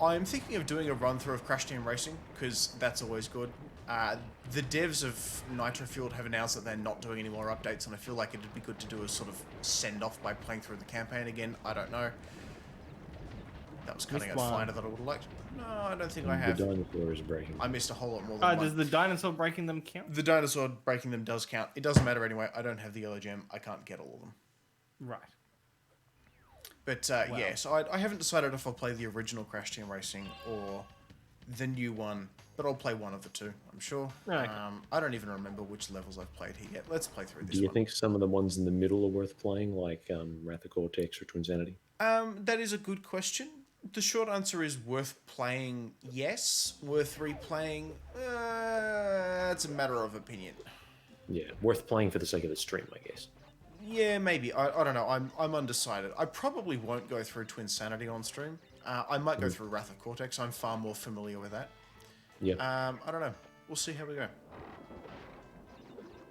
I'm thinking of doing a run-through of Crash Team Racing, because that's always good. The devs of Nitro Fueled have announced that they're not doing any more updates, and I feel like it'd be good to do a sort of send-off by playing through the campaign again. I don't know. That was cutting out one. finer than I would have liked. No, I don't think I have. The dinosaur is breaking. I missed a whole lot more than one. Does the dinosaur breaking them count? The dinosaur breaking them does count. It doesn't matter anyway. I don't have the yellow gem. I can't get all of them. Right. But yeah, so I haven't decided if I'll play the original Crash Team Racing or the new one, but I'll play one of the two, I'm sure. Okay. I don't even remember which levels I've played here yet. Let's play through this Do you one. think some of the ones in the middle are worth playing, like Wrath of Cortex or Twinsanity? That is a good question. The short answer is worth playing, yes. Worth replaying, it's a matter of opinion. Yeah, worth playing for the sake of the stream, I guess. Yeah, maybe. I don't know. I'm undecided. I probably won't go through Twinsanity on stream. I might go through Wrath of Cortex. I'm far more familiar with that. Yeah. I don't know. We'll see how we go.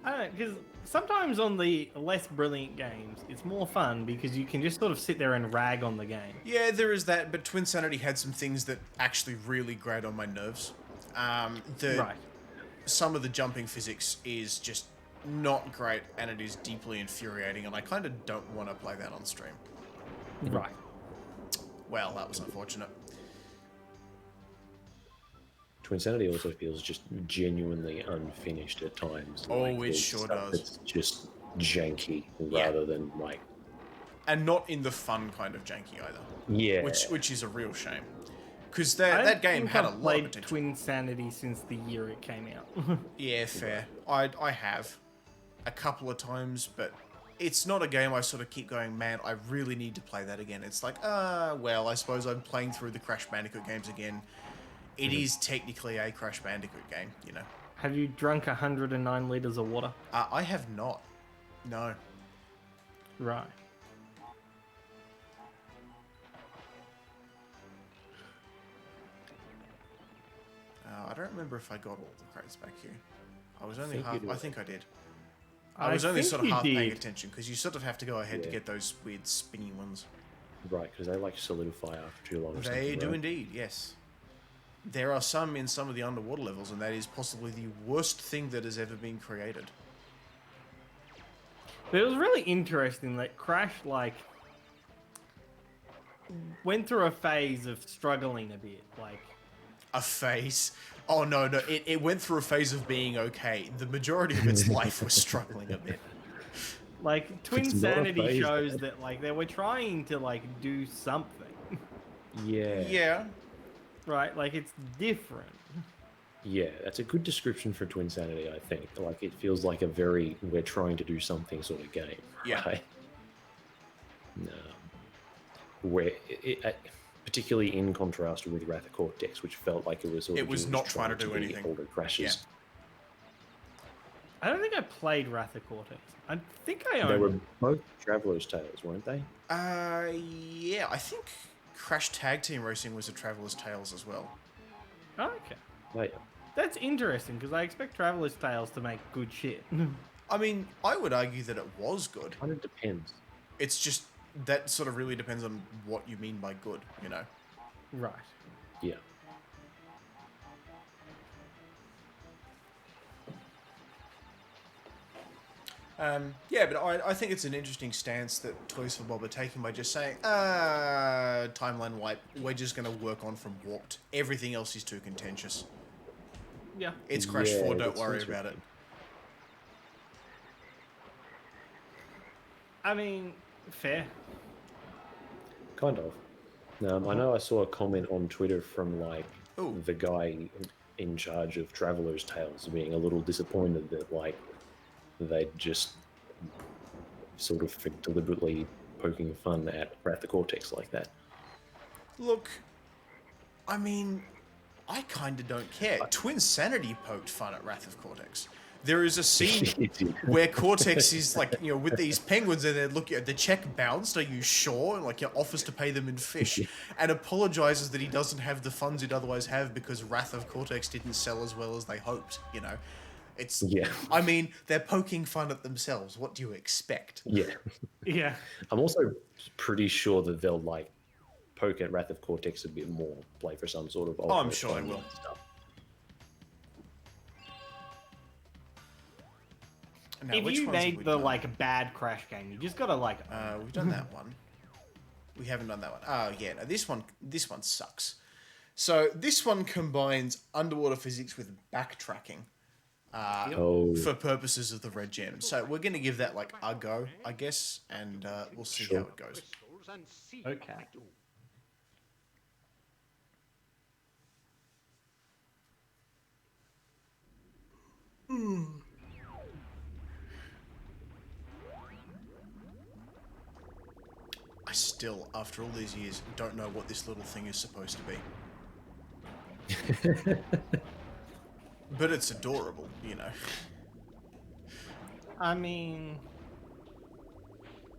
I don't know, because sometimes on the less brilliant games, it's more fun because you can just sort of sit there and rag on the game. Yeah, there is that, but Twinsanity had some things that actually really grate on my nerves. Right. Some of the jumping physics is just not great, and it is deeply infuriating, and I kind of don't want to play that on stream. Right. Well, that was unfortunate. Twinsanity also feels just genuinely unfinished at times. Oh, it there's sure stuff does. It's just janky Yeah. rather than like... And not in the fun kind of janky either. Yeah. Which is a real shame. Because I don't that game think had a I've lot of played potential. Twinsanity since the year it came out. Yeah, fair. I have. A couple of times, but it's not a game I sort of keep going, man, I really need to play that again. It's like, well, I suppose I'm playing through the Crash Bandicoot games again. It is technically a Crash Bandicoot game, you know. Have you drunk 109 liters of water? I have not. No. Right. I don't remember if I got all the crates back here. I was only think half. you I did. think I did. I was only think sort of you half paying did. attention because you sort of have to go ahead to Yeah. get those weird spinny ones. Right, because they like solidify after too long. Or They something, do right? indeed, yes. There are some in some of the underwater levels, and that is possibly the worst thing that has ever been created. But it was really interesting that Crash, like, went through a phase of struggling a bit. Like, A phase. Oh no, no, it went through a phase of being okay. The majority of its life was struggling a bit. Twin It's not a Sanity phase, shows Dad. that, like, they were trying to, like, do something. Yeah. Yeah. Right? Like, it's different. Yeah, that's a good description for Twin Sanity, I think. Like, it feels like a very we're trying to do something sort of game. Yeah. Right? Where particularly in contrast with Wrath of Cortex, which felt like it was sort It of was just not trying to do be anything. older Crashes. I don't think I played Wrath of Cortex. I think I They own were it. both Traveler's Tales, weren't they? Yeah, I think Crash Tag Team Racing was a Traveler's Tales as well. Oh, okay. Oh, yeah. That's interesting, because I expect Traveler's Tales to make good shit. I mean, I would argue that it was good. Kind of depends. It's just that sort of really depends on what you mean by good, you know. Right. Yeah. Yeah, but I think it's an interesting stance that Toys for Bob are taking by just saying, timeline wipe, we're just going to work on from Warped. Everything else is too contentious. Yeah. It's Crash Yeah, 4, don't that's worry about it. interesting. I mean, fair. Kind of. I know I saw a comment on Twitter from, like, Ooh. the guy in charge of Traveler's Tales being a little disappointed that, like, they just sort of deliberately poking fun at Wrath of Cortex like that. Look, I mean, I kind of don't care. Twin Sanity poked fun at Wrath of Cortex. There is a scene where Cortex is like, you know, with these penguins and they're looking at the check bounced, are you sure? And like, offers to pay them in fish and apologizes that he doesn't have the funds he'd otherwise have because Wrath of Cortex didn't sell as well as they hoped, you know? It's, Yeah. I mean, they're poking fun at themselves. What do you expect? Yeah. Yeah. I'm also pretty sure that they'll, like, poke at Wrath of Cortex a bit more, play for some sort of... I'm alternate sure they timeline will. Stuff. Now, If which you ones have made we the, done? like, bad Crash game, you just gotta, like... We've done that one. We haven't done that one. Oh yeah, no, this one sucks. So this one combines underwater physics with backtracking for purposes of the red gem. So we're gonna give that like a go, I guess, and we'll see how it goes. Crystals and see Okay. what we do. I still, after all these years, don't know what this little thing is supposed to be. But it's adorable, you know. I mean...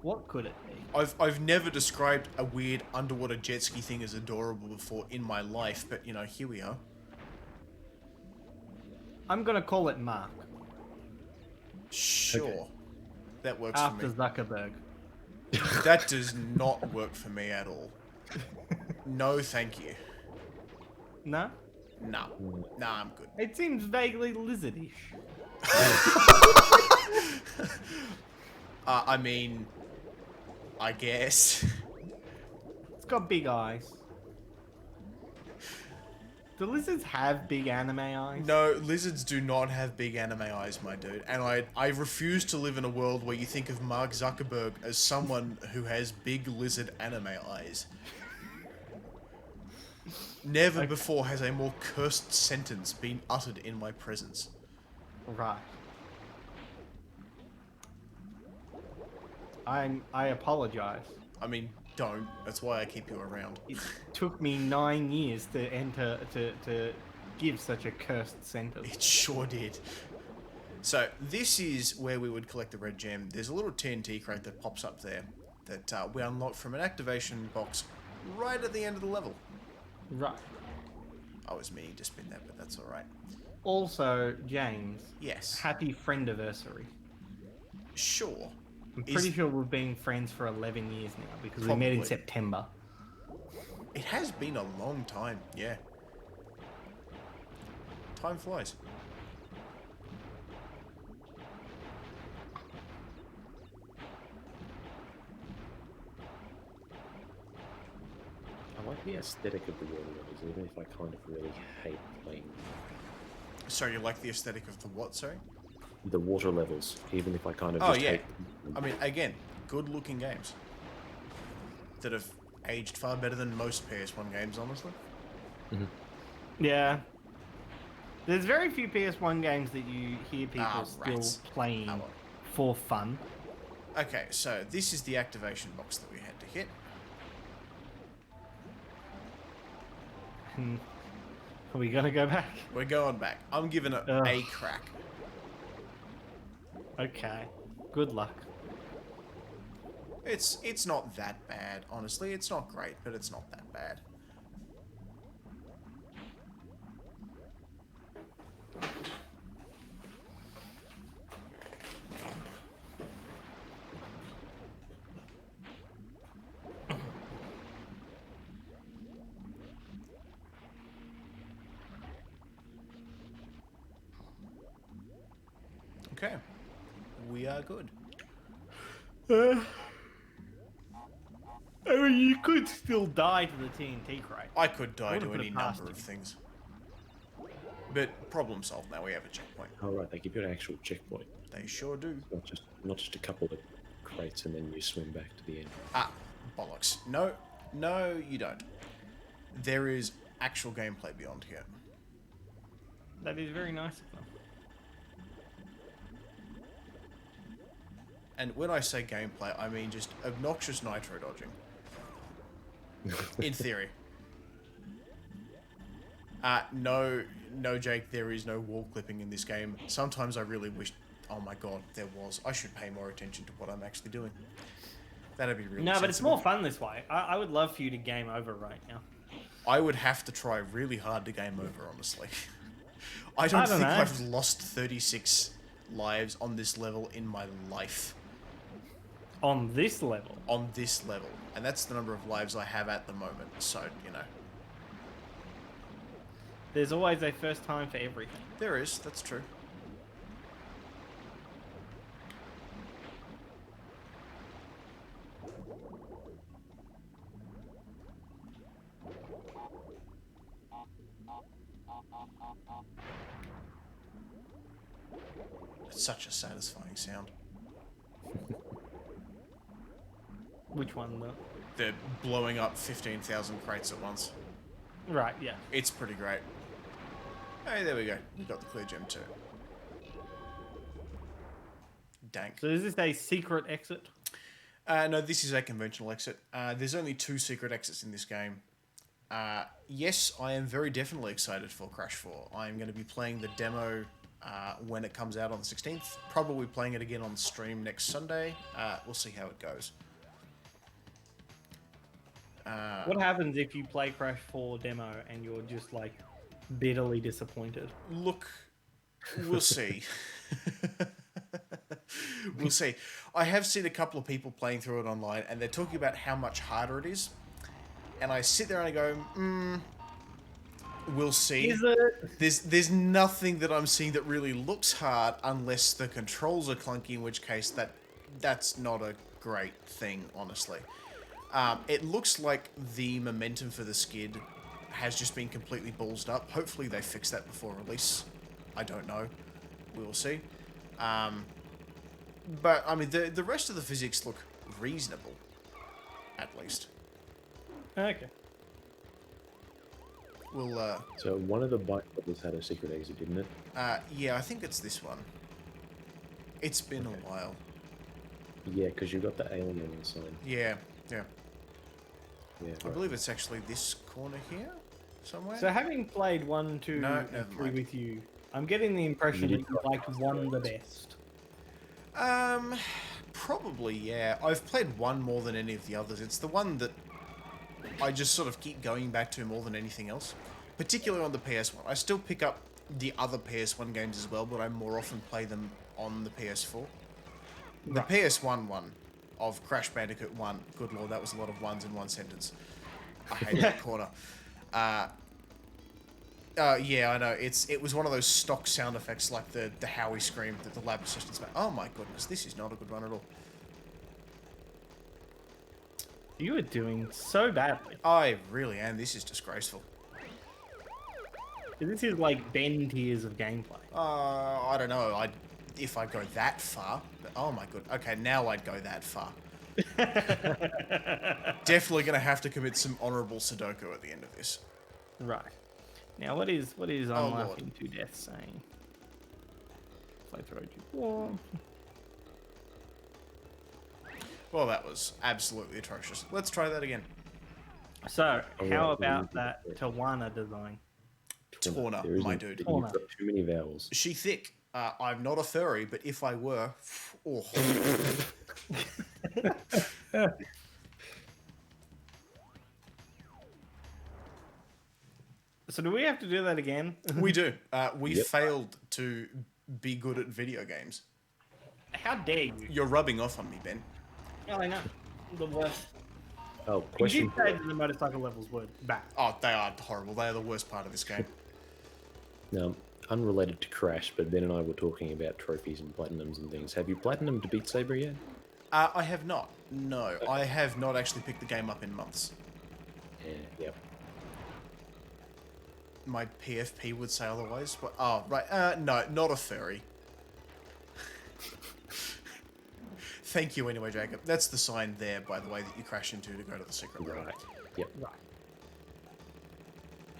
What could it be? I've never described a weird underwater jet ski thing as adorable before in my life, but you know, here we are. I'm gonna call it Mark. Sure. Okay. That works After for me. Zuckerberg. That does not work for me at all. No, thank you. No? Nah. Nah, I'm good. It seems vaguely lizardish. I mean, I guess. It's got big eyes. Do lizards have big anime eyes? No, lizards do not have big anime eyes, my dude. And I refuse to live in a world where you think of Mark Zuckerberg as someone who has big lizard anime eyes. Never before has a more cursed sentence been uttered in my presence. Right. I apologize. I mean, don't. That's why I keep you around. It took me 9 years to enter to give such a cursed sentence. It sure did. So this is where we would collect the red gem. There's a little TNT crate that pops up there that we unlock from an activation box right at the end of the level. Right. I was meaning to spin that, but that's all right. Also, James. Yes. Happy friendiversary. Sure. I'm pretty sure we've been friends for 11 years now because we met in Probably. September. It has been a long time, yeah. Time flies. I like the aesthetic of the water levels, even if I kind of really hate playing Sorry, you like the aesthetic of the what, sorry? the water levels, even if I kind of Oh, just yeah. hate. I mean, again, good-looking games that have aged far better than most PS1 games, honestly. Yeah. There's very few PS1 games that you hear people still rats. playing Oh, well. for fun. Okay, so this is the activation box that we had to hit. Are we gonna go back? We're going back. I'm giving it Ugh. a crack. Okay. Good luck. It's not that bad, honestly. It's not great, but it's not that bad. Okay. We are good. I mean, you could still die to the TNT crate. I could die wouldn't to put it any past number of you. things. But problem solved now, we have a checkpoint. Oh right, they give you an actual checkpoint, They sure do. not just a couple of crates and then you swim back to the end. Ah, bollocks. No, you don't. There is actual gameplay beyond here. That is very nice of them. And when I say gameplay, I mean just obnoxious nitro dodging. In theory. No, Jake, there is no wall clipping in this game. Sometimes I really wish... Oh my god, there was. I should pay more attention to what I'm actually doing. That'd be really No, but it's sensible. more fun this way. I would love for you to game over right now. I would have to try really hard to game over, honestly. I don't know. think I've lost 36 lives on this level in my life. On this level. On this level. And that's the number of lives I have at the moment, so, you know. There's always a first time for everything. There is, that's true. It's such a satisfying sound. Which one, though? They're blowing up 15,000 crates at once. Right, yeah. It's pretty great. Hey, there we go. We got the clear gem too. Dank. So is this a secret exit? No, this is a conventional exit. There's only 2 secret exits in this game. Yes, I am very definitely excited for Crash 4. I'm going to be playing the demo when it comes out on the 16th. Probably playing it again on stream next Sunday. We'll see how it goes. What happens if you play Crash 4 demo and you're just like bitterly disappointed? Look, we'll see. We'll see. I have seen a couple of people playing through it online, and they're talking about how much harder it is. And I sit there and I go, we'll see. Is it? There's nothing that I'm seeing that really looks hard, unless the controls are clunky, in which case that's not a great thing, honestly. It looks like the momentum for the skid has just been completely ballsed up. Hopefully they fix that before release. I don't know. We will see. But, I mean, the rest of the physics look reasonable. At least. Okay. We'll, So one of the bike levels had a secret exit, didn't it? yeah, I think it's this one. It's been a while. Yeah, because you got the alien sign. Yeah. Yeah, I right. believe it's actually this corner here, somewhere. So having played 1, 2, No, and never 3 mind. with you, I'm getting the impression You that did you liked one the best. Probably, yeah. I've played one more than any of the others. It's the one that I just sort of keep going back to more than anything else. Particularly on the PS1. I still pick up the other PS1 games as well, but I more often play them on the PS4. The Right. PS1 one of Crash Bandicoot 1, good lord, that was a lot of ones in one sentence. I hate that corner. Yeah, I know. It was one of those stock sound effects like the Howie scream that the lab assistants make. Oh my goodness, this is not a good run at all. You were doing so badly. I really am. This is disgraceful. This is like Ben tiers of gameplay. I don't know. If I go that far. But, oh my god. Okay, now I'd go that far. Definitely gonna have to commit some honourable Sudoku at the end of this. Right. Now, what is Oh, I'm Lord. laughing to death saying? Flamethrower G4. Well, that was absolutely atrocious. Let's try that again. So, how right, about we- that Tawana design? Torna, There is my no- dude. You've Torna. got too many vowels. She thick. I'm not a furry, but if I were, oh. So, do we have to do that again? We do. We Yep. failed to be good at video games. How dare you? You're rubbing off on me, Ben. Oh, I know. The worst. Oh, You question. did say that the motorcycle levels were bad. Oh, they are horrible. They are the worst part of this game. Now, unrelated to Crash, but Ben and I were talking about trophies and platinums and things. Have you platinumed Beat Saber yet? I have not. No, I have not actually picked the game up in months. Yeah, yep. My PFP would say otherwise. But, oh, right. No, not a furry. Thank you anyway, Jacob. That's the sign there, by the way, that you crash into to go to the secret room. Right. Yep. Right.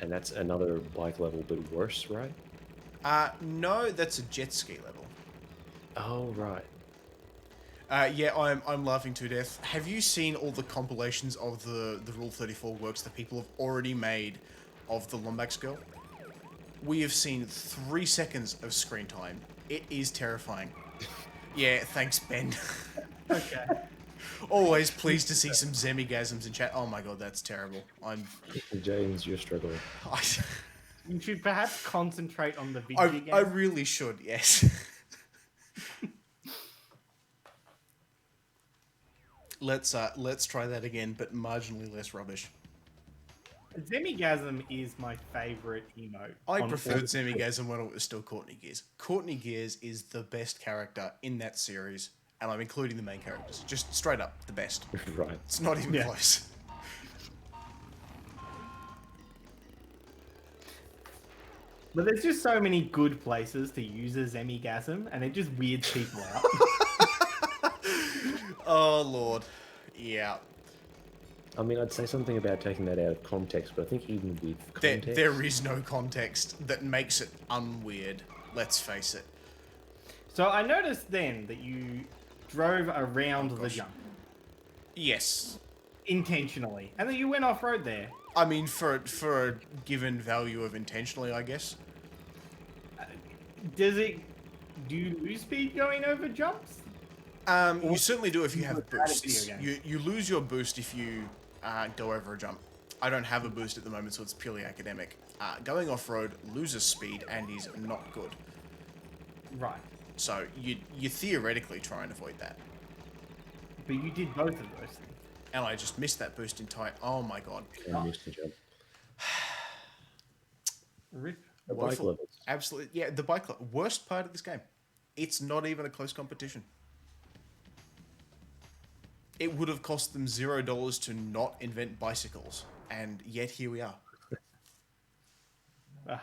And that's another bike level, but worse, right? No, that's a jet ski level. Oh, right. Yeah, I'm laughing to death. Have you seen all the compilations of the Rule 34 works that people have already made of the Lombax girl? We have seen 3 seconds of screen time. It is terrifying. Yeah, thanks, Ben. Okay. Always pleased to see some Zemigasms in chat. Oh my god, that's terrible. James, you're struggling. You should perhaps concentrate on the video game. I really should, yes. Let's try that again, but marginally less rubbish. Zemigasm is my favorite emote. I on preferred all- Zemigasm when it was still Courtney Gears. Courtney Gears is the best character in that series, and I'm including the main characters. Just straight up, the best. Right. It's not even Yeah. close. But there's just so many good places to use a Zemigasm, and it just weirds people out. Oh, Lord. Yeah. I mean, I'd say something about taking that out of context, but I think even with context... There is no context that makes it unweird. Let's face it. So I noticed then that you drove around the gosh. jump Yes. intentionally, and then you went off road there. I mean, for a given value of intentionally, I guess. Do you lose speed going over jumps? You certainly do if you have It's not a boosts. video game. You lose your boost if you go over a jump. I don't have a boost at the moment, so it's purely academic. Going off-road loses speed and is not good. Right. So you theoretically try and avoid that. But you did both of those things. And I just missed that boost entirely. Oh my god. I missed the jump. Rip. The bike Woeful. levels. Absolutely. Yeah, the bike worst part of this game. It's not even a close competition. It would have cost them $0 to not invent bicycles, and yet here we are. Ah.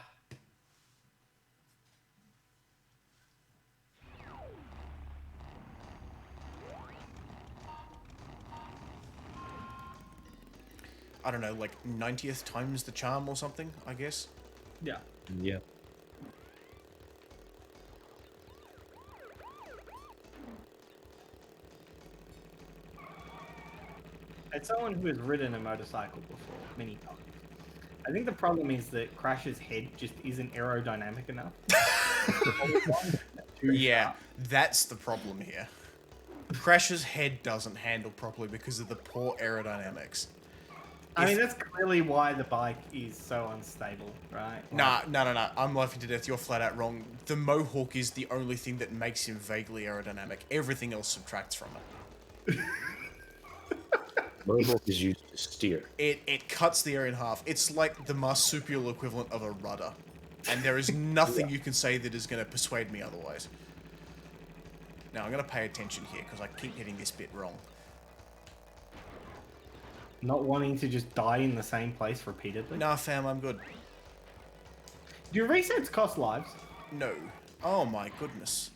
I don't know, like 90th times the charm or something, I guess. Yeah. Yeah. As someone who has ridden a motorcycle before many times, I think the problem is that Crash's head just isn't aerodynamic enough. Yeah, that's the problem here. Crash's head doesn't handle properly because of the poor aerodynamics. I mean, that's clearly why the bike is so unstable, right? Nah. I'm laughing to death. You're flat out wrong. The Mohawk is the only thing that makes him vaguely aerodynamic. Everything else subtracts from it. Mohawk is used to steer. It cuts the air in half. It's like the marsupial equivalent of a rudder. And there is nothing you can say that is going to persuade me otherwise. Now, I'm going to pay attention here, because I keep getting this bit wrong. Not wanting to just die in the same place repeatedly. Nah, fam, I'm good. Do resets cost lives? No. Oh my goodness.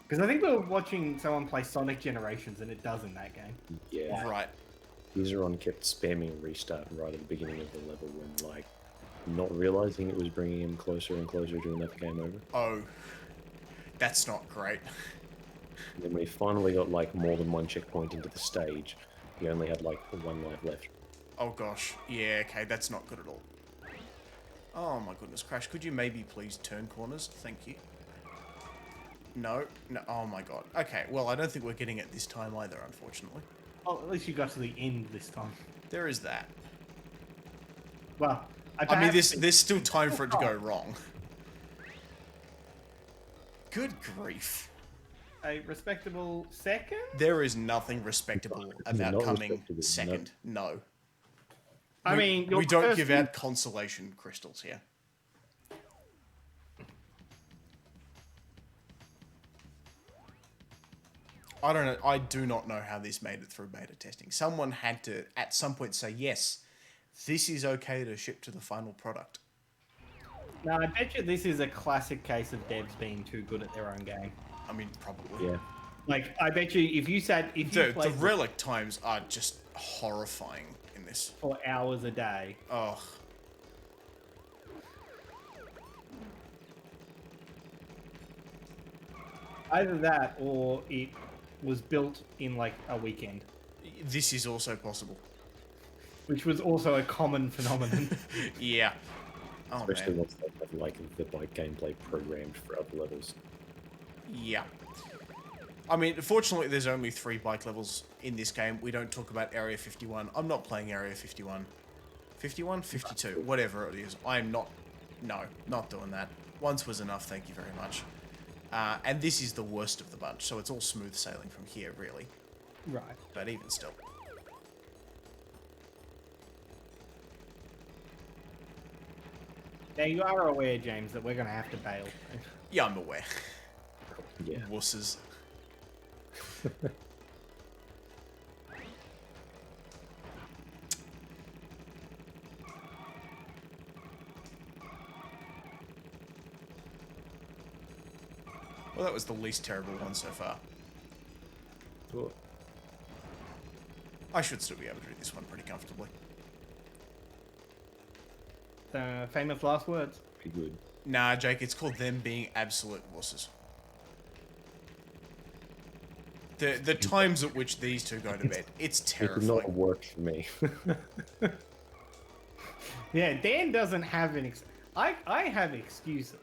Because I think we were watching someone play Sonic Generations, and it does in that game. Yeah. Right. Useron kept spamming restart right at the beginning of the level when, like, not realizing it was bringing him closer and closer to another game over. Oh. That's not great. And then when he finally got, like, more than one checkpoint into the stage, he only had, like, one life left. Oh gosh. Yeah, okay, that's not good at all. Oh my goodness, Crash, could you maybe please turn corners? Thank you. No, oh my god. Okay, well, I don't think we're getting it this time either, unfortunately. Well, at least you got to the end this time. There is that. Well, I mean, there's still time for it to go wrong. Good grief. A respectable second? There is nothing respectable about Not coming respectable, second. No. I mean, We don't give out consolation crystals here. I don't know. I do not know how this made it through beta testing. Someone had to, at some point, say, yes, this is okay to ship to the final product. No, I bet you this is a classic case of devs being too good at their own game. I mean, probably. Yeah. Like, I bet you if you sat... If you The played relic times are just horrifying in this. for hours a day... Ugh. Either that, or it was built in, like, a weekend. This is also possible. Which was also a common phenomenon. Yeah. Oh, Especially man. once they have, like, the bike gameplay programmed for other levels. Yeah. I mean, fortunately, there's only 3 bike levels in this game. We don't talk about Area 51. I'm not playing Area 51. 51? 52. Whatever it is. I'm not... No, not doing that. Once was enough, thank you very much. And this is the worst of the bunch, so it's all smooth sailing from here, really. Right. But even still. Now, you are aware, James, that we're going to have to bail. Yeah, I'm aware. Yeah. Wusses. Well, that was the least terrible one so far. Cool. I should still be able to do this one pretty comfortably. Famous last words. Pretty good. Nah, Jake, it's called them being absolute wusses. The times at which these two go to bed, it's It did terrifying. not work for me. Yeah, Dan doesn't have an... I have excuses.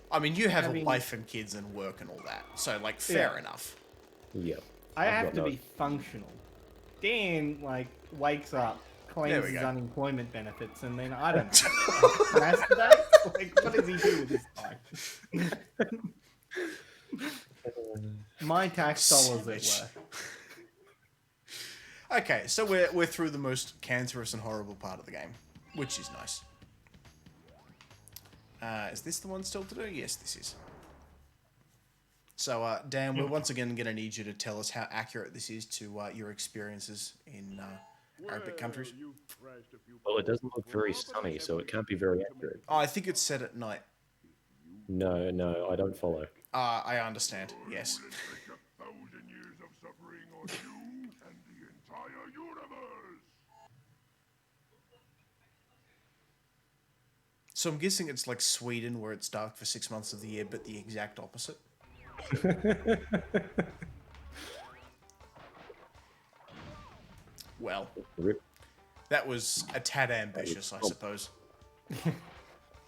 I mean, you have I mean- a wife and kids and work and all that, so, like, fair Yeah. enough. Yeah. I I've have got to no- be functional. Dan, like, wakes up, claims There we his go. unemployment benefits, and then, I don't know, masturbates? Like, what does he do with his time? My tax dollars Savage. at work. Okay, so we're through the most cancerous and horrible part of the game, which is nice. Is this the one still to do? Yes, this is. So, Dan, we're once again going to need you to tell us how accurate this is to your experiences in Arabic countries. You've crashed a few Well, it doesn't look very sunny, so it can't be very accurate. Oh, I think it's set at night. No, I don't follow. I understand, yes. inflict 1,000 years of suffering on you and the entire universe. So I'm guessing it's like Sweden, where it's dark for 6 months of the year, but the exact opposite. Well, Rip. that was a tad ambitious, I suppose.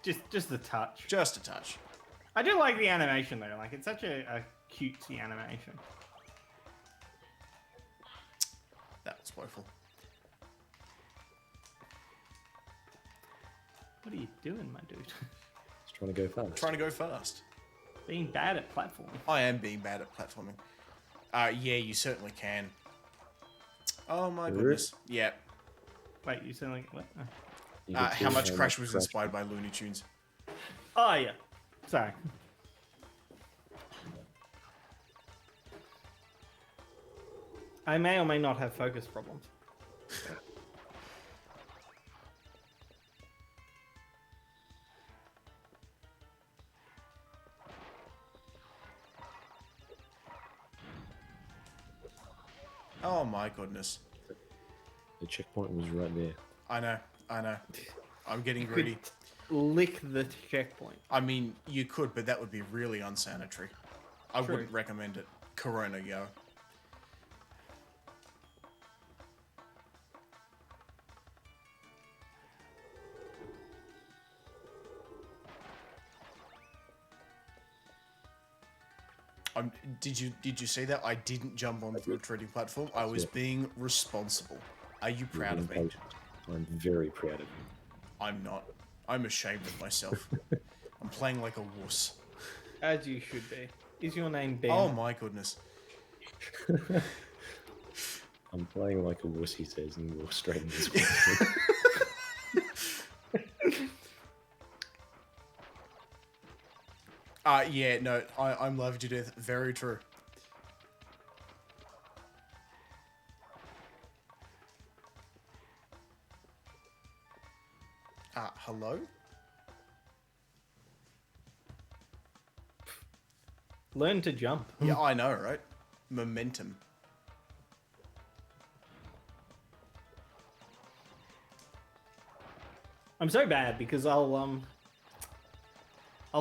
Just a touch. Just a touch. I do like the animation though. Like it's such a cutesy animation. That was woeful. What are you doing, my dude? Just trying to go fast. Trying to go fast. Being bad at platforming. I am being bad at platforming. Yeah, you certainly can. Oh my goodness. Yeah. Wait, you sound like what? Oh. You get How to much Crash was inspired by Looney Tunes? Oh yeah. Sorry. I may or may not have focus problems. Oh my goodness. The checkpoint was right there. I know. I'm getting Could greedy. lick the checkpoint. I mean, you could, but that would be really unsanitary. I True. wouldn't recommend it. Corona, yo. Did you see that? I didn't jump onto a treading platform. I was being responsible. Are you proud of me? I'm very proud of you. I'm not. I'm ashamed of myself. I'm playing like a wuss. As you should be. Is your name Ben? Oh my goodness. I'm playing like a wuss, he says, and walks straight into this. Yeah, no, I'm loved to death. Very true. Hello? Learn to jump. Yeah, I know, right? Momentum. I'm so bad because I'll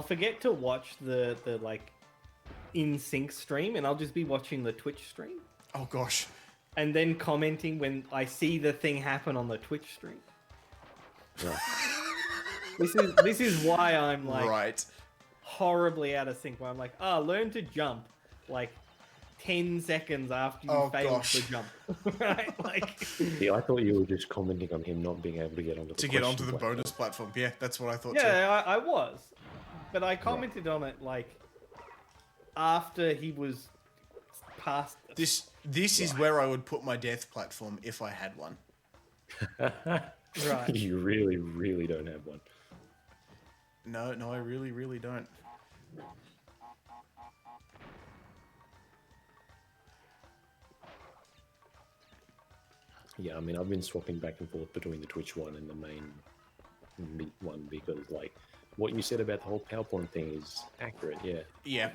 forget to watch the like in sync stream and I'll just be watching the Twitch stream Oh gosh. and then commenting when I see the thing happen on the Twitch stream. Right. This is why I'm like Right. horribly out of sync. Where I'm like, learn to jump like 10 seconds after you failed gosh. to jump. Right? Like, Yeah, I thought you were just commenting on him not being able to get onto the To get onto question the platform. bonus platform. Yeah, that's what I thought too. yeah, I was, but I commented on it like after he was past. This is where I would put my death platform if I had one. Right. You really, really don't have one. No, I really, really don't. Yeah, I mean, I've been swapping back and forth between the Twitch one and the main Meet one because, like, what you said about the whole PowerPoint thing is accurate, yeah. Yeah.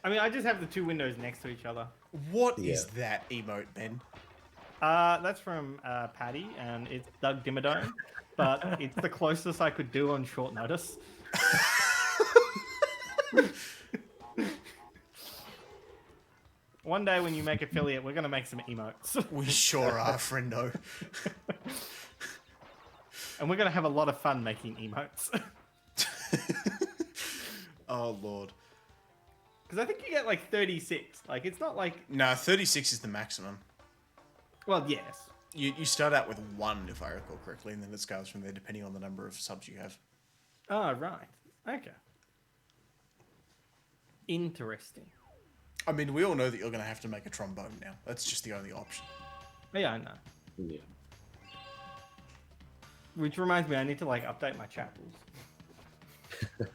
I mean, I just have the two windows next to each other. What Yeah. is that emote, Ben? That's from Paddy, and it's Doug Dimmadome, but it's the closest I could do on short notice. One day when you make affiliate, we're gonna make some emotes, We sure are, friendo. and we're gonna have a lot of fun making emotes. Oh lord. Because I think you get like 36. Like it's not like No, 36 is the maximum. well, yes. You start out with 1, if I recall correctly, and then it scales from there depending on the number of subs you have. Oh right. Okay. Interesting. I mean, we all know that you're going to have to make a trombone now. That's just the only option. Yeah, I know. Yeah. Which reminds me, I need to like update my chat rules.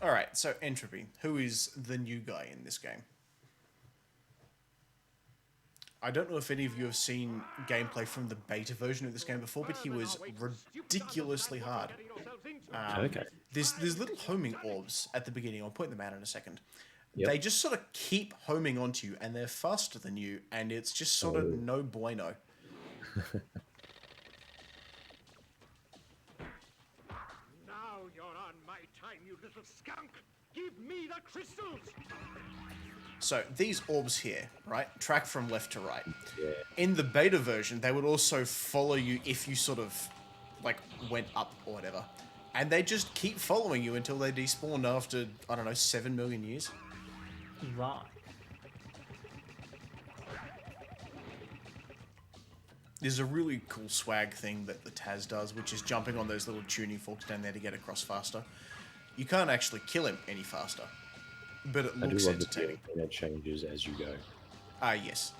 Alright, so Entropy. Who is the new guy in this game? I don't know if any of you have seen gameplay from the beta version of this game before, but he was ridiculously hard. Okay. There's little homing orbs at the beginning. I'll point them out in a second. Yep. They just sort of keep homing onto you, and they're faster than you, and it's just sort of no bueno. Now you're on my time, you little skunk. Give me the crystals. So these orbs here, right, track from left to right. Yeah. In the beta version, they would also follow you if you sort of, like, went up or whatever. And they just keep following you until they despawn after, I don't know, 7 million years. Right. There's a really cool swag thing that the Taz does, which is jumping on those little tuning forks down there to get across faster. You can't actually kill him any faster, but it I do looks love the entertaining. feeling that changes as you go. Ah, yes.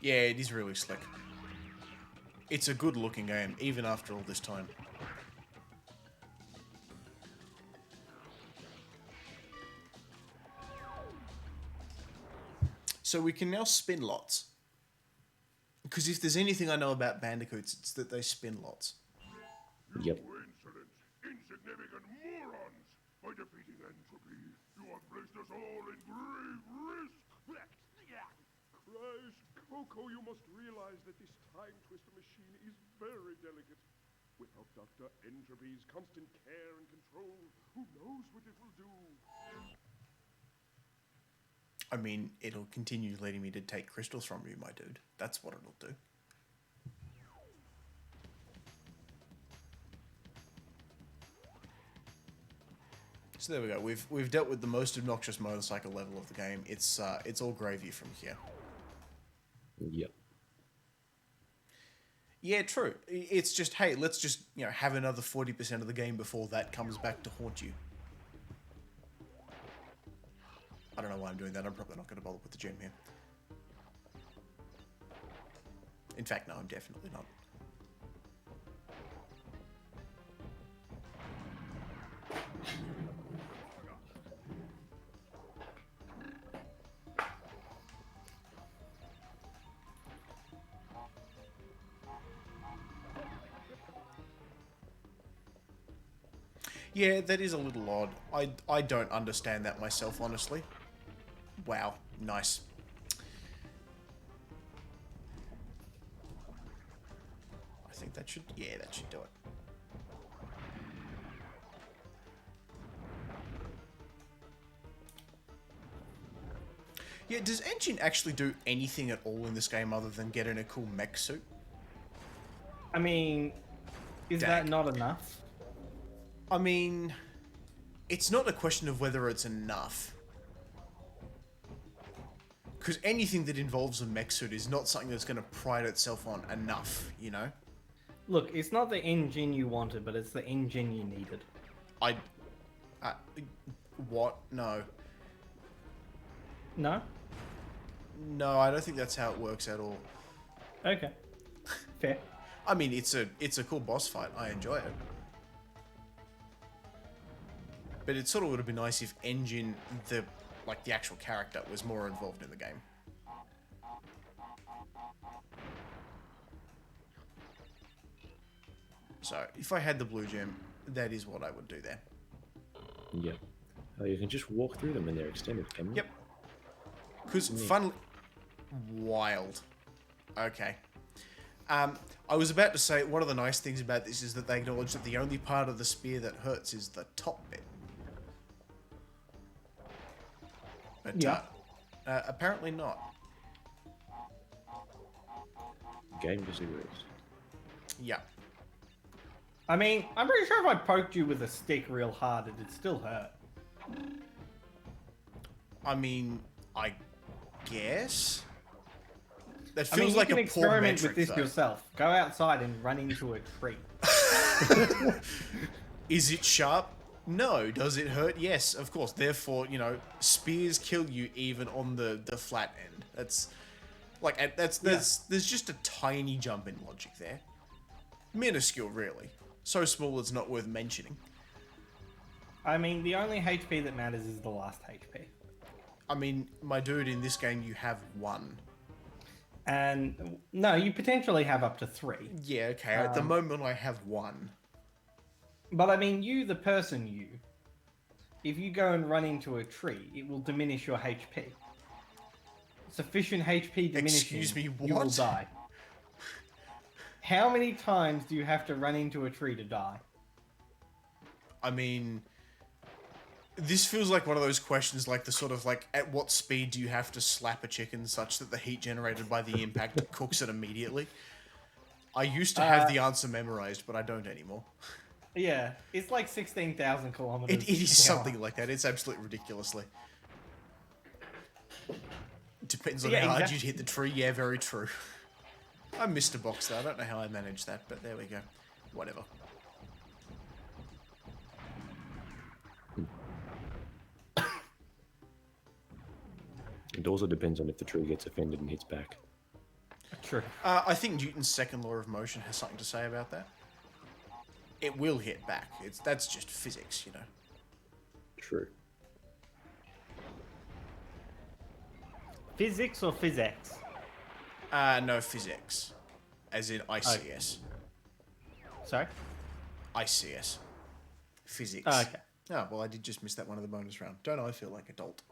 Yeah, it is really slick. It's a good looking game, even after all this time. So we can now spin lots. Because if there's anything I know about Bandicoots, it's that they spin lots. Yep. Insolent, insignificant morons! By defeating entropy, you have placed us all in grave risk! Christ, Coco, you must realize that this time twister machine is very delicate. Without Dr. Entropy's constant care and control, who knows what it will do? I mean, it'll continue letting me to take crystals from you, my dude. That's what it'll do. So there we go. We've dealt with the most obnoxious motorcycle level of the game. It's all gravy from here. Yep. Yeah, true. It's just, hey, let's just, have another 40% of the game before that comes back to haunt you. I don't know why I'm doing that. I'm probably not going to bother with the gem here. In fact, no, I'm definitely not. Yeah, that is a little odd. I don't understand that myself, honestly. Wow, nice. I think that should, yeah, that should do it. Yeah, does Engine actually do anything at all in this game other than get in a cool mech suit? I mean, is that not enough? I mean, it's not a question of whether it's enough. Because anything that involves a mech suit is not something that's going to pride itself on enough, you know? Look, it's not the engine you wanted, but it's the engine you needed. What? No. No? No, I don't think that's how it works at all. Okay. Fair. I mean, it's a cool boss fight. I enjoy it. But it sort of would have been nice if Engine, the actual character, was more involved in the game. So, if I had the blue gem, that is what I would do there. Yep. Oh, you can just walk through them and they're extended, can you? Yep. Because fun... Wild. Okay. I was about to say, one of the nice things about this is that they acknowledge that the only part of the spear that hurts is the top bit. But, yeah. Apparently not. Game disagrees. Yeah. I mean, I'm pretty sure if I poked you with a stick real hard, it'd still hurt. I mean, I guess? That I mean, feels you like can a poor experiment metric, with this though. yourself. Go outside and run into a tree. Is it sharp? No. Does it hurt? Yes, of course. Therefore, spears kill you even on the flat end. That's like there's just a tiny jump in logic there. Minuscule, really. So small it's not worth mentioning. I mean, the only HP that matters is the last HP. I mean, my dude, in this game you have one. And no, you potentially have up to 3. Yeah, okay. At the moment, I have 1. But I mean, you, the person, if you go and run into a tree, it will diminish your HP. Sufficient HP diminishing, Excuse me, you will what? die. How many times do you have to run into a tree to die? I mean, this feels like one of those questions, like the sort of like, at what speed do you have to slap a chicken such that the heat generated by the impact cooks it immediately? I used to have the answer memorized, but I don't anymore. Yeah, it's like 16,000 kilometers. It is an something hour. like that. It's absolutely ridiculously. Depends on Yeah, how hard exactly. you'd hit the tree. Yeah, very true. I missed a box there. I don't know how I managed that, but there we go. Whatever. It also depends on if the tree gets offended and hits back. True. I think Newton's second law of motion has something to say about that. It will hit back. That's just physics, you know. True. Physics or physics? No, physics. As in ICS. Sorry? ICS. Physics. Oh, okay. Oh, well, I did just miss that one of the bonus round. Don't I feel like adult?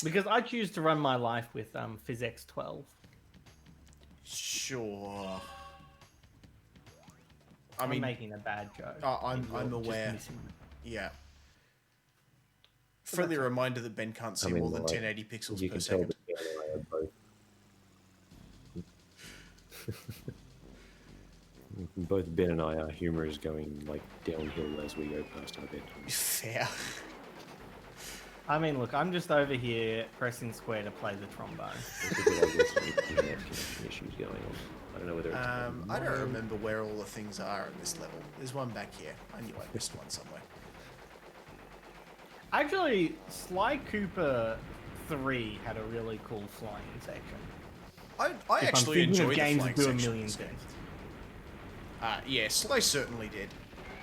Because I choose to run my life with physics 12. Sure. I I'm mean, making a bad joke. I'm and you're just aware. missing it. Yeah. Friendly reminder that Ben can't see more than like, 1080 pixels you per can second. tell that Ben and I are both. Both Ben and I, our humour is going like downhill as we go past our bedtime. Fair. I mean, look, I'm just over here pressing square to play the trombone. Because I guess we have connection issues going on. I don't know whether it's. I don't remember where all the things are in this level. There's one back here. I knew I missed one somewhere. Actually, Sly Cooper 3 had a really cool flying section. I If actually I'm thinking enjoyed of the games flying that do a section. million in this game. things. Yeah, Sly certainly did.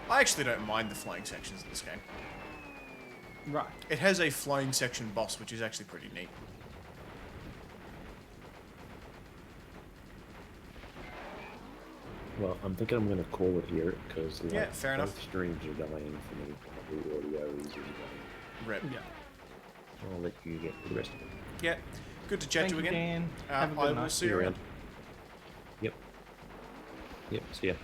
I actually don't mind the flying sections in this game. Right. It has a flying section boss, which is actually pretty neat. Well, I'm thinking I'm going to call it here because like, Yeah, fair enough. both streams are dying for me. The audio is dying. Rip. Yeah. I'll let you get the rest of it. Yeah. Good to chat Thank to you you, again. Dan. Have a good I will night. see you around. Yep. Yep. See ya.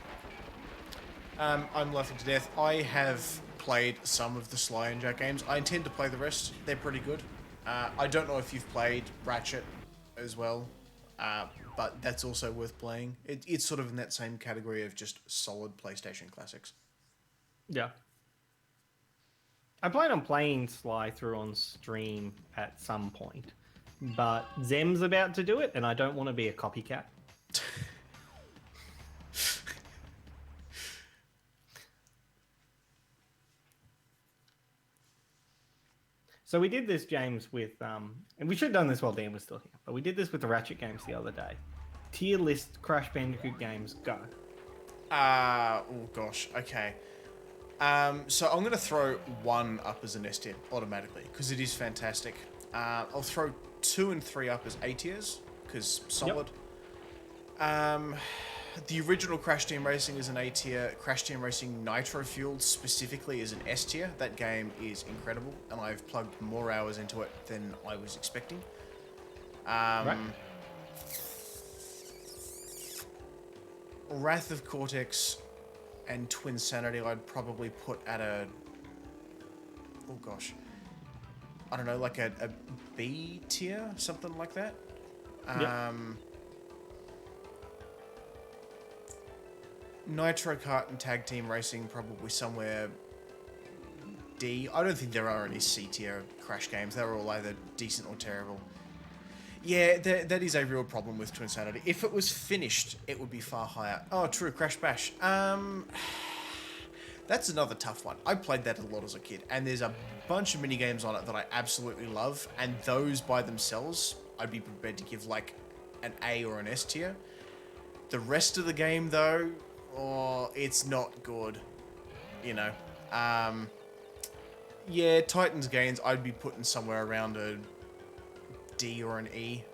I'm laughing to death. I have played some of the Sly and Jack games. I intend to play the rest. They're pretty good. I don't know if you've played Ratchet as well, but that's also worth playing. It's sort of in that same category of just solid PlayStation classics. Yeah. I plan on playing Sly through on stream at some point, but Zem's about to do it, and I don't want to be a copycat. So we did this, James, with and we should have done this while Dan was still here, but we did this with the Ratchet games the other day. Tier list Crash Bandicoot games, go. Oh gosh, okay. So I'm going to throw 1 up as an S tier automatically, because it is fantastic. I'll throw 2 and 3 up as A tiers, because solid. The original Crash Team Racing is an A tier. Crash Team Racing Nitro Fueled specifically is an S tier. That game is incredible, and I've plugged more hours into it than I was expecting. Right. Wrath of Cortex and Twin Sanity I'd probably put at a... Oh gosh. I don't know, like a B tier? Something like that? Yep. Nitro Kart and Tag Team Racing probably somewhere D. I don't think there are any C tier Crash games. They're all either decent or terrible. Yeah, that is a real problem with Twin Sanity. If it was finished, it would be far higher. Oh, true, Crash Bash. That's another tough one. I played that a lot as a kid, and there's a bunch of mini games on it that I absolutely love, and those by themselves, I'd be prepared to give like an A or an S tier. The rest of the game, though, it's not good. You know. Yeah, Titans Gains, I'd be putting somewhere around a D or an E.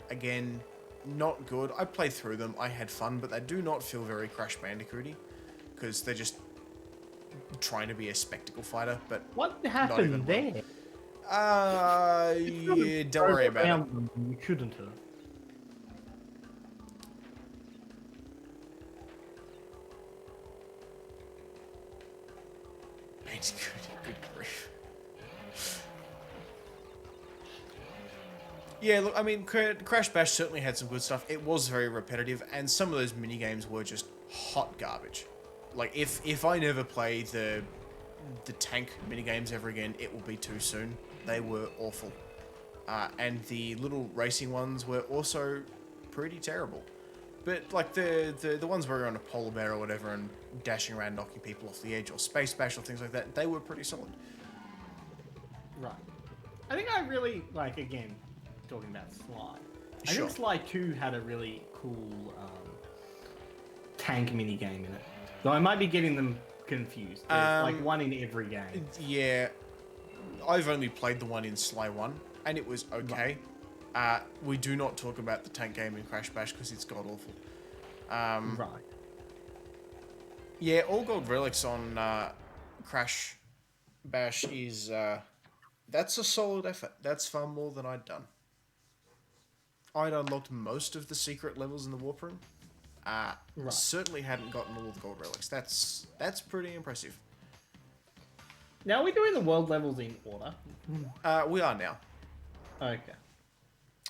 again, not good. I played through them, I had fun, but they do not feel very Crash Bandicooty, because they're just trying to be a spectacle fighter, but What not happened even well. there? Yeah, don't worry about it. You shouldn't have. Bandicoot, good grief. Yeah, look, I mean, Crash Bash certainly had some good stuff. It was very repetitive, and some of those minigames were just hot garbage. Like, if I never play the tank minigames ever again, it will be too soon. They were awful. And the little racing ones were also pretty terrible. But, like, the ones where you're on a polar bear or whatever and dashing around knocking people off the edge, or Space Bash or things like that, they were pretty solid. Right. I think I really, like, again, talking about Sly. I Sure. think Sly 2 had a really cool tank minigame in it. Though I might be getting them confused. There's like one in every game. Yeah, I've only played the one in Sly 1, and it was okay. We do not talk about the tank game in Crash Bash because it's god-awful. Right. Yeah, all gold relics on Crash Bash is... that's a solid effort. That's far more than I'd done. I'd unlocked most of the secret levels in the warp room. Right. Certainly hadn't gotten all the gold relics. That's pretty impressive. Now, are we doing the world levels in order? We are now. Okay.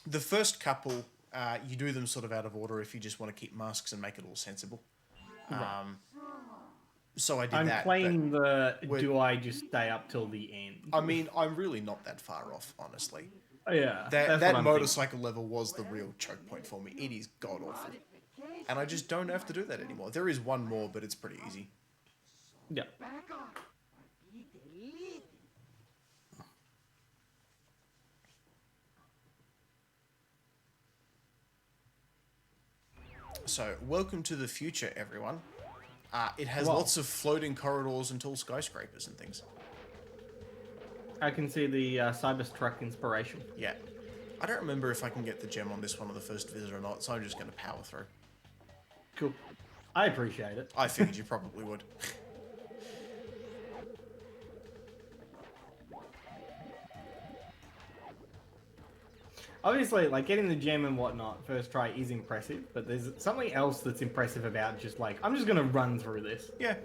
The first couple, you do them sort of out of order if you just want to keep masks and make it all sensible. So I did I'm that. playing but do I just stay up till the end? I mean, I'm really not that far off, honestly. Yeah. That that's what I'm motorcycle level was the real choke point for me. It is god awful. And I just don't have to do that anymore. There is one more, but it's pretty easy. Yeah. So, welcome to the future, everyone. It has Wow. lots of floating corridors and tall skyscrapers and things. I can see the Cybertruck inspiration. Yeah. I don't remember if I can get the gem on this one on the first visit or not, so I'm just going to power through. Cool. I appreciate it. I figured you probably would. Obviously, like, getting the gem and whatnot first try is impressive, but there's something else that's impressive about just, like, I'm just going to run through this. Yeah.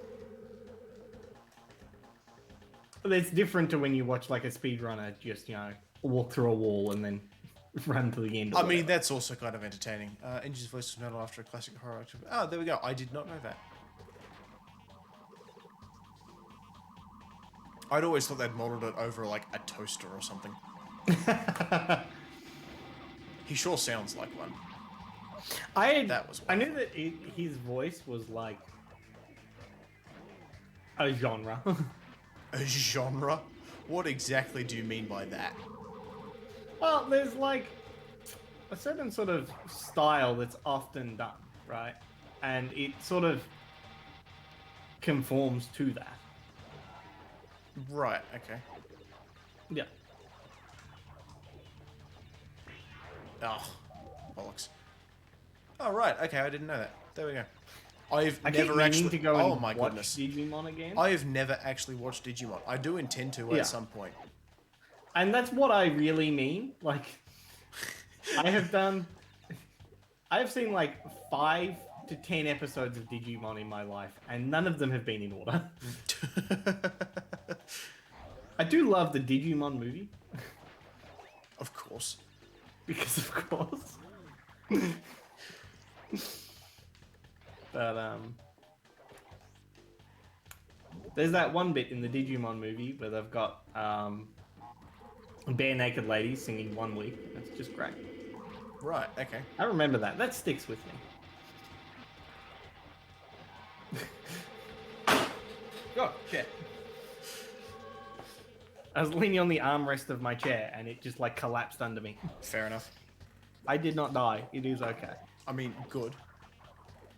But it's different to when you watch, like, a speedrunner just, you know, walk through a wall and then run to the end. I mean, that's also kind of entertaining. Angel's voice was metal after a classic horror action. Oh, there we go. I did not know that. I'd always thought they'd modeled it over, like, a toaster or something. He sure sounds like one. I knew that his voice was like a genre. A genre? What exactly do you mean by that? Well, there's like a certain sort of style that's often done, right? And it sort of conforms to that. Right, okay. Yeah. Oh, bollocks. Oh, right, okay, I didn't know that. There we go. I've I never keep meaning actually... to go oh and my watch goodness. Digimon again. I have never actually watched Digimon. I do intend to Yeah. at some point. And that's what I really mean. Like, I have seen like 5 to 10 episodes of Digimon in my life, and none of them have been in order. I do love the Digimon movie. Of course. Because of course. But there's that one bit in the Digimon movie where they've got bare naked ladies singing One Week. That's just great. Right, okay. I remember that. That sticks with me. Oh, shit. I was leaning on the armrest of my chair and it just like collapsed under me. Fair enough. I did not die. It is okay. I mean, good.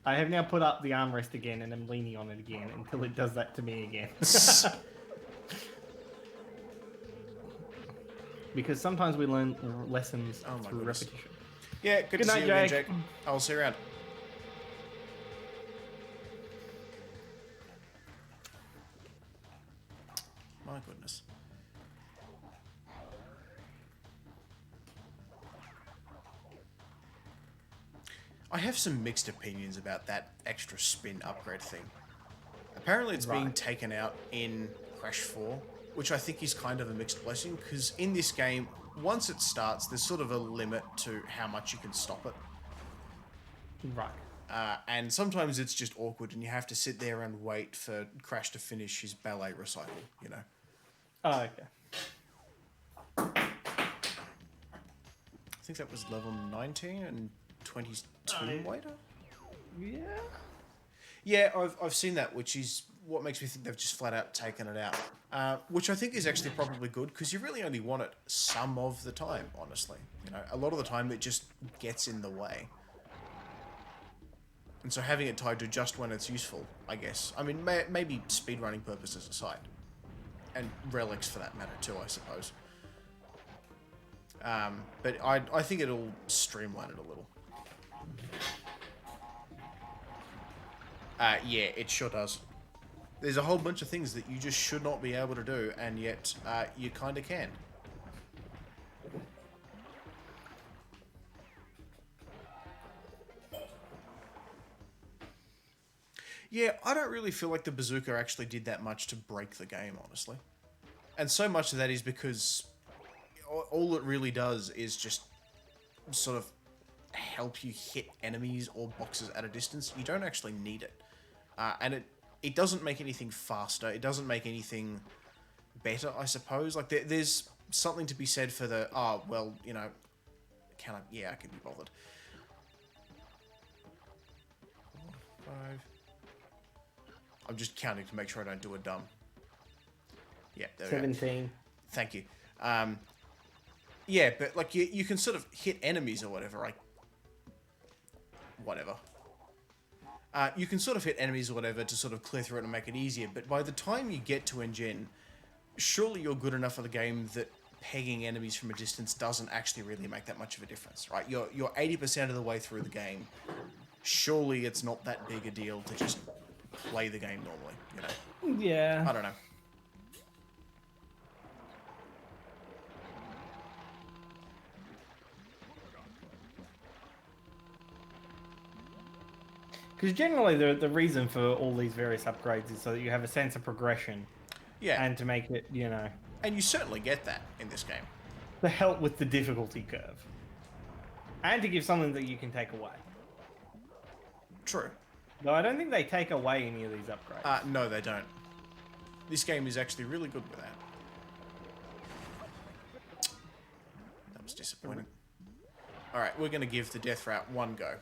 I have now put up the armrest again and I'm leaning on it again until it does that to me again. Because sometimes we learn lessons through goodness. repetition. Yeah, good to night, see you again, Jake. Jake. I'll see you around. My goodness. I have some mixed opinions about that extra spin upgrade thing. Apparently it's being Right. taken out in Crash 4, which I think is kind of a mixed blessing, because in this game, once it starts, there's sort of a limit to how much you can stop it. Right. And sometimes it's just awkward, and you have to sit there and wait for Crash to finish his ballet recital, you know. Oh, okay. I think that was level 19 and 22 later? Yeah. Yeah, I've seen that, which is what makes me think they've just flat out taken it out. Which I think is actually probably good, because you really only want it some of the time, honestly. You know, a lot of the time it just gets in the way. And so having it tied to just when it's useful, I guess. I mean, maybe speedrunning purposes aside. And relics for that matter too, I suppose. But I think it'll streamline it a little. Yeah, it sure does. There's a whole bunch of things that you just should not be able to do, and yet you kind of can. Yeah, I don't really feel like the bazooka actually did that much to break the game, honestly. And so much of that is because all it really does is just sort of help you hit enemies or boxes at a distance. You don't actually need it. And it doesn't make anything faster. It doesn't make anything better, I suppose. Like, there's something to be said for the, well, you know, can I? Yeah, I can be bothered. 4, 5. I'm just counting to make sure I don't do a dumb. Yeah, there we go. 17. Thank you. Yeah, but like you can sort of hit enemies or whatever, like whatever. You can sort of hit enemies or whatever to sort of clear through it and make it easier, but by the time you get to Engine, surely you're good enough for the game that pegging enemies from a distance doesn't actually really make that much of a difference, right? You're 80% of the way through the game. Surely it's not that big a deal to just play the game normally, you know? Yeah. I don't know. Because generally the reason for all these various upgrades is so that you have a sense of progression. Yeah. And to make it, you know, And you certainly get that in this game. to help with the difficulty curve. And to give something that you can take away. True. Though I don't think they take away any of these upgrades. No, they don't. This game is actually really good with that. That was disappointing. Alright, we're going to give the death route one go.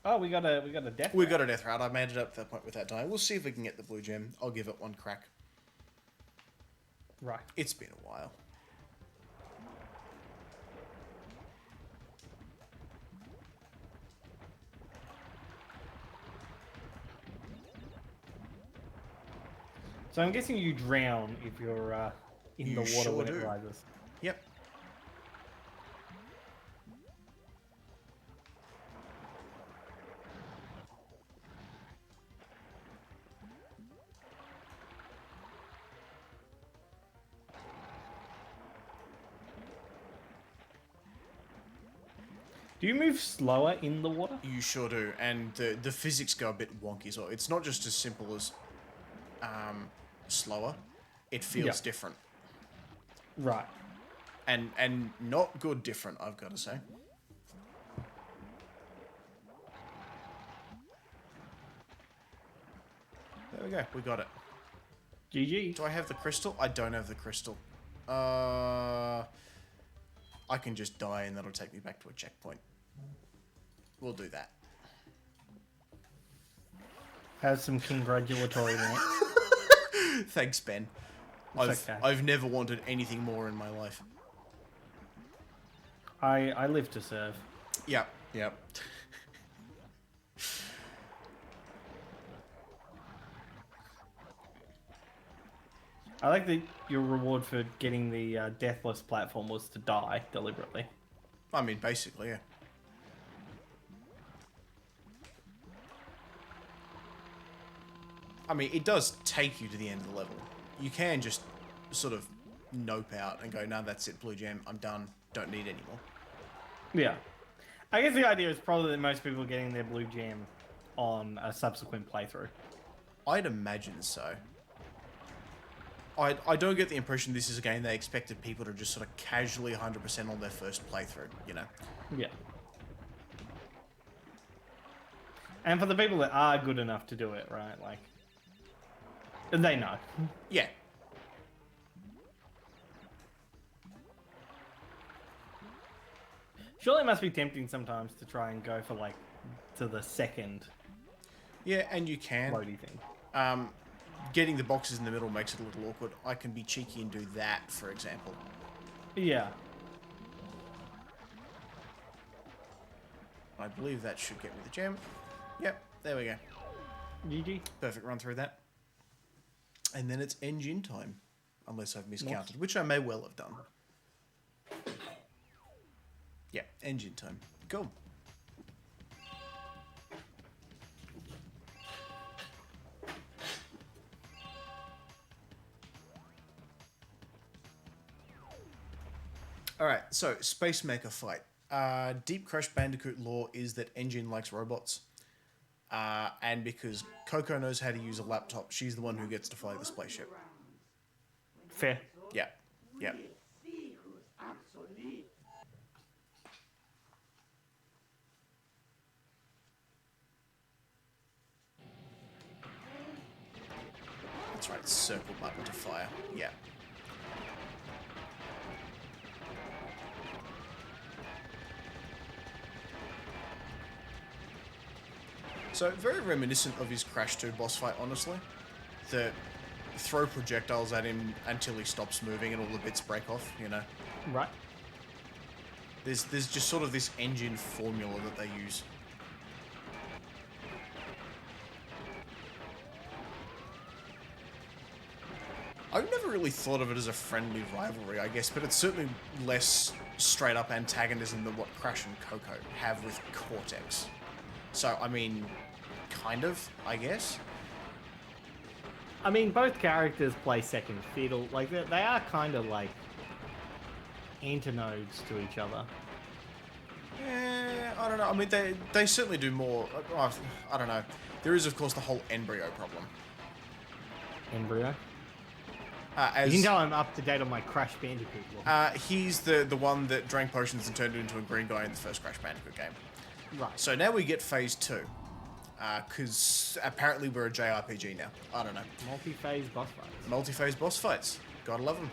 Oh, we got a death. We got a death route. I made it up to that point with that die. We'll see if we can get the blue gem. I'll give it one crack. Right. It's been a while. So I'm guessing you drown if you're in the water sure when it do. rises. Yep. Do you move slower in the water? You sure do. And the physics go a bit wonky as well. It's not just as simple as slower. It feels different. Right. And not good different, I've got to say. There we go. We got it. GG. Do I have the crystal? I don't have the crystal. I can just die and that'll take me back to a checkpoint. We'll do that. Have some congratulatory notes. Thanks, Ben. It's okay. I've never wanted anything more in my life. I live to serve. Yep, yep. I like that your reward for getting the deathless platform was to die deliberately. I mean, basically, yeah. I mean, it does take you to the end of the level. You can just sort of nope out and go, no, that's it, blue gem, I'm done, don't need any more. Yeah. I guess the idea is probably that most people are getting their blue gem on a subsequent playthrough. I'd imagine so. I don't get the impression this is a game they expected people to just sort of casually 100% on their first playthrough, you know? Yeah. And for the people that are good enough to do it, right? Like, they know. Yeah. Surely it must be tempting sometimes to try and go for, like, to the second Yeah, and you can. loady thing. Getting the boxes in the middle makes it a little awkward. I can be cheeky and do that, for example. Yeah. I believe that should get me the gem. Yep, there we go. GG. Perfect run through that. And then it's engine time. Unless I've miscounted, which I may well have done. Yeah, engine time. Cool. Alright, so Space Maker fight. Deep Crash Bandicoot lore is that Engine likes robots. And because Coco knows how to use a laptop, she's the one who gets to fly the spaceship. Fair. Yeah. Yeah. That's right, circle button to fire. Yeah. So, very reminiscent of his Crash 2 boss fight, honestly. The throw projectiles at him until he stops moving and all the bits break off, you know? Right. There's just sort of this engine formula that they use. I've never really thought of it as a friendly rivalry, I guess, but it's certainly less straight-up antagonism than what Crash and Coco have with Cortex. So, I mean, kind of, I guess. I mean, both characters play second fiddle. Like, they are kind of like antinodes to each other. Yeah, I don't know. I mean, they certainly do more. I don't know. There is, of course, the whole embryo problem. Embryo. As, You can tell I'm up to date on my Crash Bandicoot lore. he's the one that drank potions and turned into a green guy in the first Crash Bandicoot game. Right. So now we get Phase 2. Because apparently we're a JRPG now. I don't know. Multi-phase boss fights. Multi-phase boss fights. Gotta love them.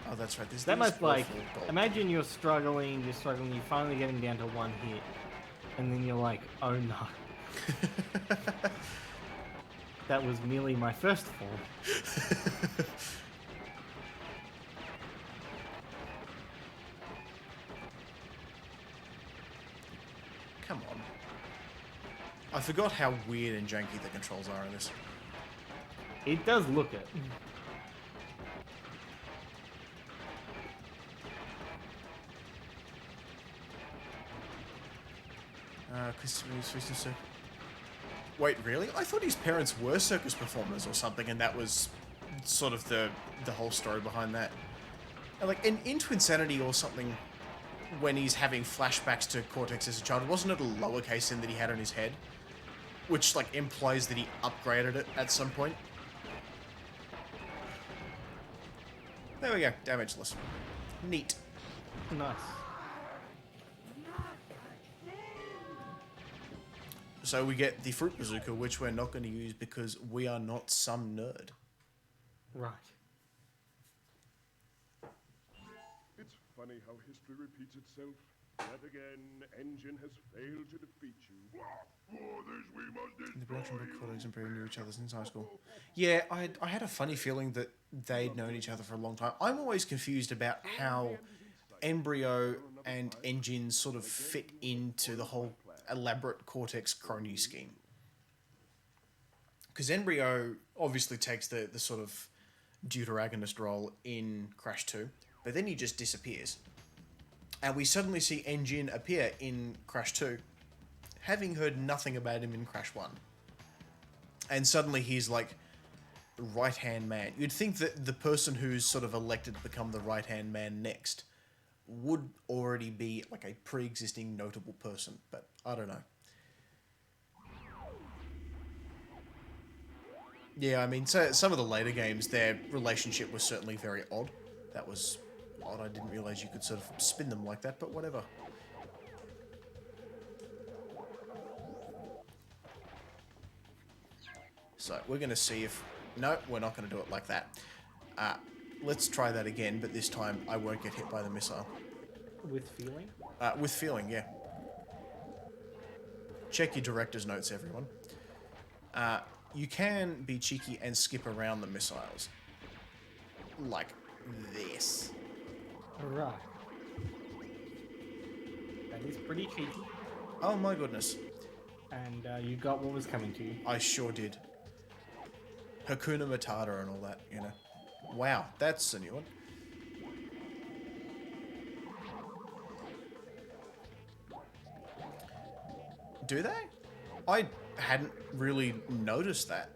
Oh, that's right. That must, like, imagine you're struggling, you're finally getting down to one hit, and then you're like, oh no. That was merely my first form. Come on. I forgot how weird and janky the controls are in this. It does look it. Wait, really? I thought his parents were circus performers or something, and that was sort of the whole story behind that. And like in Twin Sanity or something, when he's having flashbacks to Cortex as a child, wasn't it a lowercase n that he had on his head? Which, like, implies that he upgraded it at some point. There we go, damageless. Neat. Nice. So we get the Fruit Bazooka, which we're not going to use because we are not some nerd. Right. It's funny how history repeats itself. Yet again, Engine has failed to defeat you. For this we must The production book colleagues and Brave knew each other since high school. Yeah, I had a funny feeling that they'd known each other for a long time. I'm always confused about how Embryo and Engine sort of fit into the whole elaborate Cortex crony scheme. Because Embryo obviously takes the sort of deuteragonist role in Crash 2. but then he just disappears. And we suddenly see Engine appear in Crash 2, having heard nothing about him in Crash 1. And suddenly he's like right-hand man. You'd think that the person who's sort of elected to become the right-hand man next would already be like a pre-existing notable person, but I don't know. Yeah, I mean, so some of the later games, their relationship was certainly very odd. That was odd. I didn't realize you could sort of spin them like that, but whatever. So we're going to see if... No, we're not going to do it like that. Let's try that again, but this time I won't get hit by the missile. With feeling? With feeling, yeah. Check your director's notes, everyone. You can be cheeky and skip around the missiles. Like this. Alright. That is pretty cheeky. Oh my goodness. And you got what was coming to you. I sure did. Hakuna Matata and all that, you know. Wow, that's a new one. Do they? I hadn't really noticed that.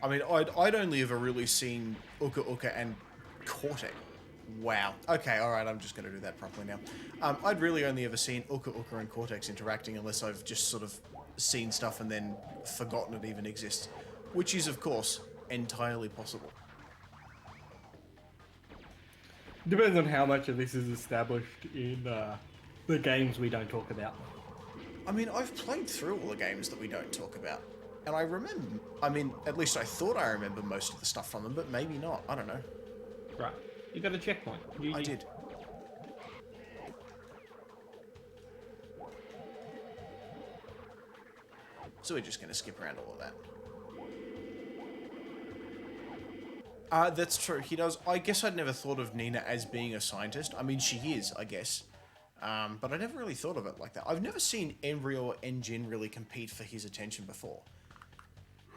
I mean, I'd only ever really seen Uka Uka and Cortex. Wow. Okay, alright, I'm just going to do that properly now. I'd really only ever seen Uka Uka and Cortex interacting unless I've just sort of seen stuff and then forgotten it even exists. Which is, of course, entirely possible. Depends on how much of this is established in the games we don't talk about. I mean, I've played through all the games that we don't talk about. And I remember, I mean, at least I thought I remember most of the stuff from them, but maybe not. I don't know. Right. You got a checkpoint. I did. So we're just going to skip around all of that. That's true. He does. I guess I'd never thought of Nina as being a scientist. I mean, she is, I guess. But I never really thought of it like that. I've never seen Embryo or Engine really compete for his attention before.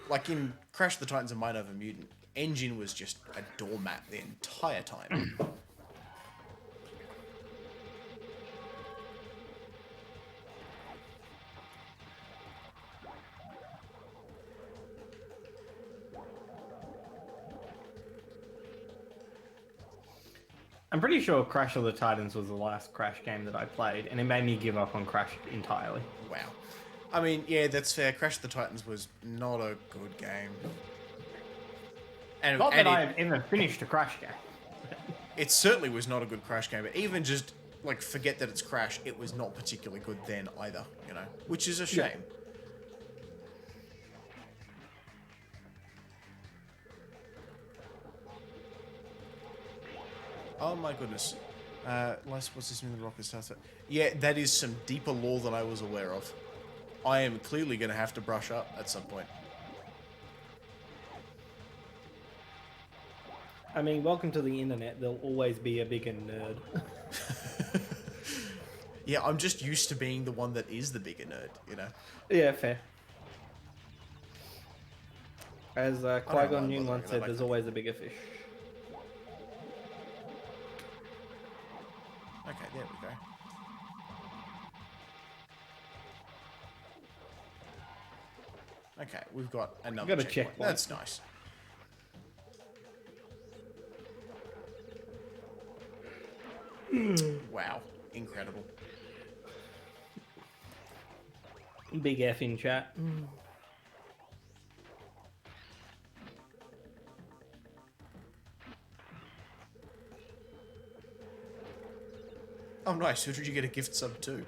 Like in Crash the Titans and Might Over Mutant, Engine was just a doormat the entire time. I'm pretty sure Crash of the Titans was the last Crash game that I played, and it made me give up on Crash entirely. Wow. I mean, yeah, that's fair. Crash of the Titans was not a good game. And, Not that I have ever finished a Crash game. It certainly was not a good Crash game, but even just, like, forget that it's Crash, it was not particularly good then either, you know? Which is a shame. Yeah. Oh my goodness. Life support system in the rocket starts. Yeah, that is some deeper lore than I was aware of. I am clearly going to have to brush up at some point. I mean, welcome to the internet. There'll always be a bigger nerd. Yeah, I'm just used to being the one that is the bigger nerd, you know? Yeah, fair. As Qui-Gon Jinn bother once with said, that, there's like- always a bigger fish. Okay, there we go. Okay, we've got another Got a checkpoint. That's nice. Wow, incredible. Big F in chat. Oh, nice. Who did you get a gift sub to?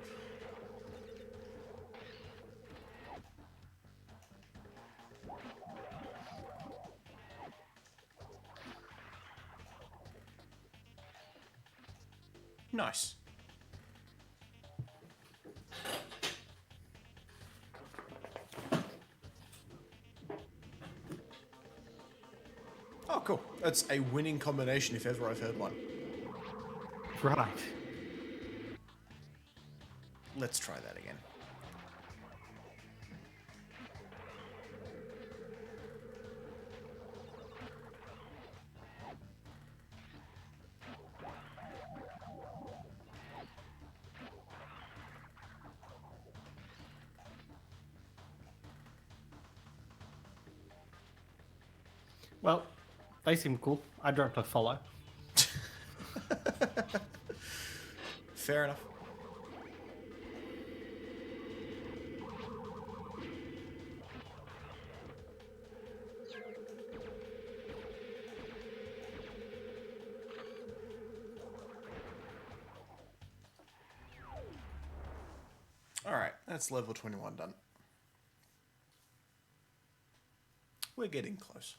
Nice. Oh, cool. That's a winning combination if ever I've heard one. Right. Let's try that again. Well, they seem cool. I dropped a follow. Fair enough. Alright, that's level 21 done. We're getting close.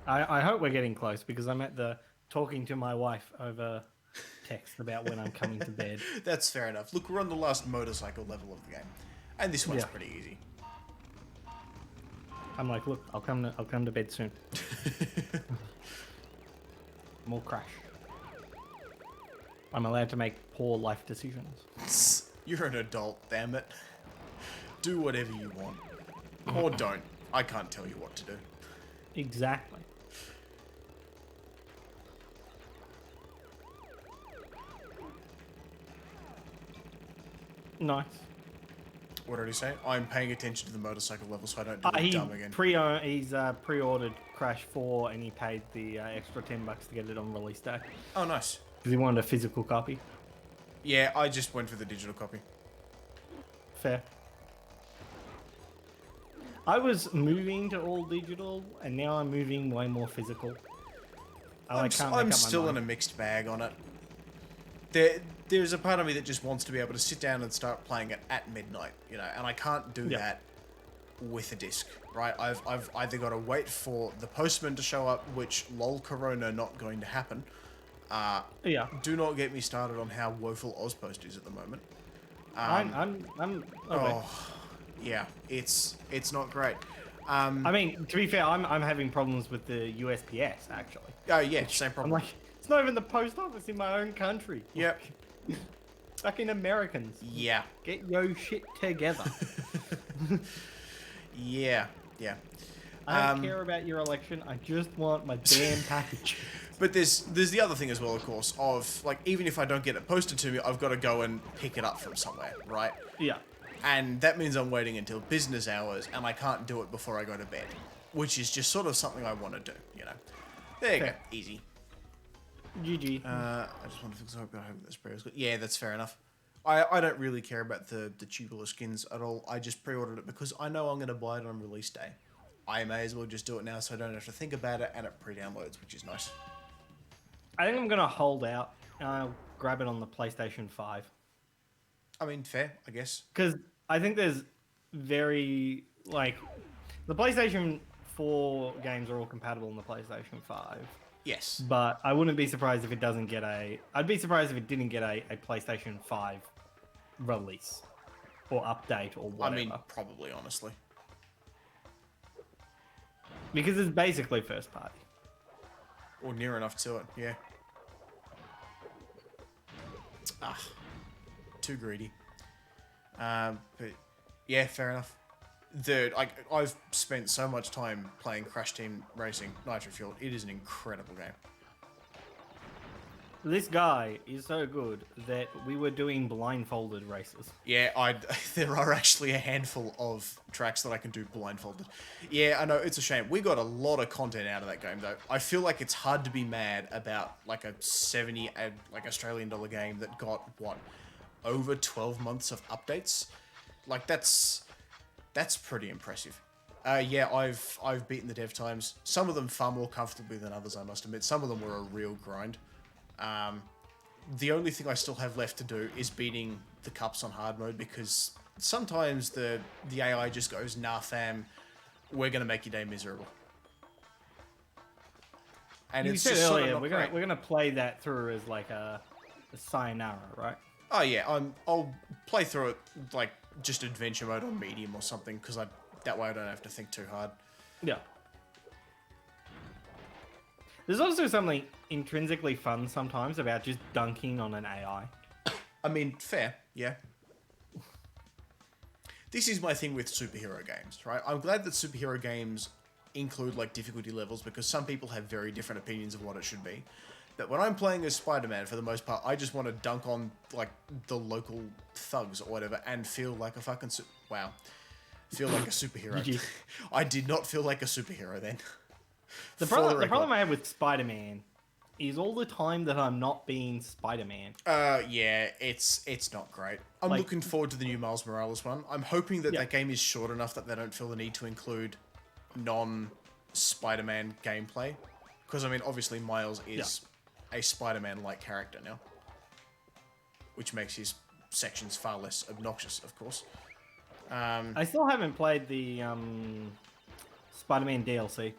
I hope we're getting close because I'm at the talking to my wife over text about when I'm coming to bed. That's fair enough. Look, we're on the last motorcycle level of the game. And this one's Yeah. pretty easy. I'm like, look, I'll come to bed soon. More crash. I'm allowed to make poor life decisions. You're an adult, damn it. Do whatever you want. Or don't. I can't tell you what to do. Exactly. Nice. What did he say? I'm paying attention to the motorcycle level so I don't do it dumb again. He's pre-ordered Crash 4 and he paid the extra $10 to get it on release day Oh, nice. because he wanted a physical copy. Yeah, I just went for the digital copy. Fair. I was moving to all digital and now I'm moving way more physical. I'm still in a mixed bag on it. There's a part of me that just wants to be able to sit down and start playing it at midnight, you know, and I can't do that with a disc, right? I've either got to wait for the postman to show up, which lol corona not going to happen. Yeah. Do not get me started on how woeful Ozpost is at the moment. I'm okay. Oh, yeah, it's not great. I mean, to be fair, I'm having problems with the USPS actually. Oh yeah, same I'm problem. like, it's not even the post office in my own country. Yep. Fucking Americans. Yeah. Get yo shit together. Yeah. I don't care about your election. I just want my damn package. But there's the other thing as well, of course, of like even if I don't get it posted to me, I've got to go and pick it up from somewhere, right? Yeah. And that means I'm waiting until business hours, and I can't do it before I go to bed, which is just sort of something I want to do, you know. There you go, Fair. easy. GG. I just want to fix. I hope that spray was good. Yeah, that's fair enough. I don't really care about the tubular skins at all. I just pre-ordered it because I know I'm going to buy it on release day. I may as well just do it now so I don't have to think about it, and it pre-downloads, which is nice. I think I'm gonna hold out and I'll grab it on the PlayStation 5. I mean, fair, I guess. Because I think there's the PlayStation 4 games are all compatible on the PlayStation 5. Yes. But I wouldn't be surprised if it doesn't get I'd be surprised if it didn't get a PlayStation 5 release or update or whatever. I mean, probably, honestly. Because it's basically first party. Or near enough to it, yeah. Ah, too greedy. But yeah, fair enough. I've spent so much time playing Crash Team Racing Nitro Fuel. It is an incredible game. This guy is so good that we were doing blindfolded races. Yeah, there are actually a handful of tracks that I can do blindfolded. Yeah, I know, it's a shame. We got a lot of content out of that game, though. I feel like it's hard to be mad about, like, a 70 Australian dollar game that got, what, over 12 months of updates? Like, that's pretty impressive. Yeah, I've beaten the dev times. Some of them far more comfortably than others, I must admit. Some of them were a real grind. The only thing I still have left to do is beating the cups on hard mode because sometimes the AI just goes, nah fam, we're gonna make your day miserable. And You it's said just sort of earlier not we're great. gonna play that through as like a sayonara, right? Oh yeah, I'll play through it like just adventure mode on medium or something because that way I don't have to think too hard. Yeah. There's also something intrinsically fun sometimes about just dunking on an AI. I mean, fair, yeah. This is my thing with superhero games, right? I'm glad that superhero games include like difficulty levels because some people have very different opinions of what it should be. But when I'm playing as Spider-Man, for the most part, I just want to dunk on like the local thugs or whatever and feel like a fucking wow, feel like a superhero. GG. I did not feel like a superhero then. The problem I have with Spider-Man is all the time that I'm not being Spider-Man. Yeah, it's not great. I'm Like- looking forward to the new Miles Morales one. I'm hoping that Yeah. that game is short enough that they don't feel the need to include non-Spider-Man gameplay. Because, I mean, obviously Miles is a Spider-Man-like character now. Which makes his sections far less obnoxious, of course. I still haven't played the Spider-Man DLC.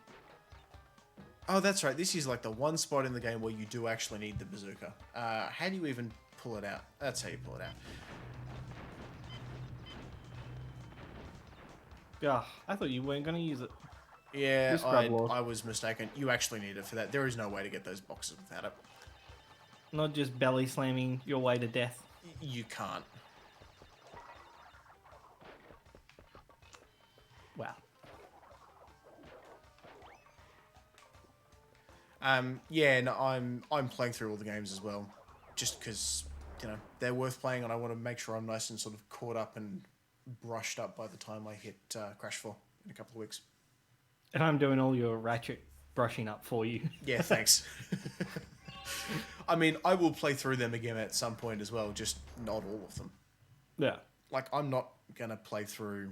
Oh, that's right. This is like the one spot in the game where you do actually need the bazooka. How do you even pull it out? That's how you pull it out. Ugh, I thought you weren't going to use it. Yeah, This crab lord. I was mistaken. You actually need it for that. There is no way to get those boxes without it. Not just belly slamming your way to death. You can't. Wow. Yeah, no, I'm playing through all the games as well, just because they're worth playing, and I want to make sure I'm nice and sort of caught up and brushed up by the time I hit Crash 4 in a couple of weeks. And I'm doing all your Ratchet brushing up for you. Yeah, thanks. I mean, I will play through them again at some point as well, just not all of them. Yeah. Like, I'm not gonna play through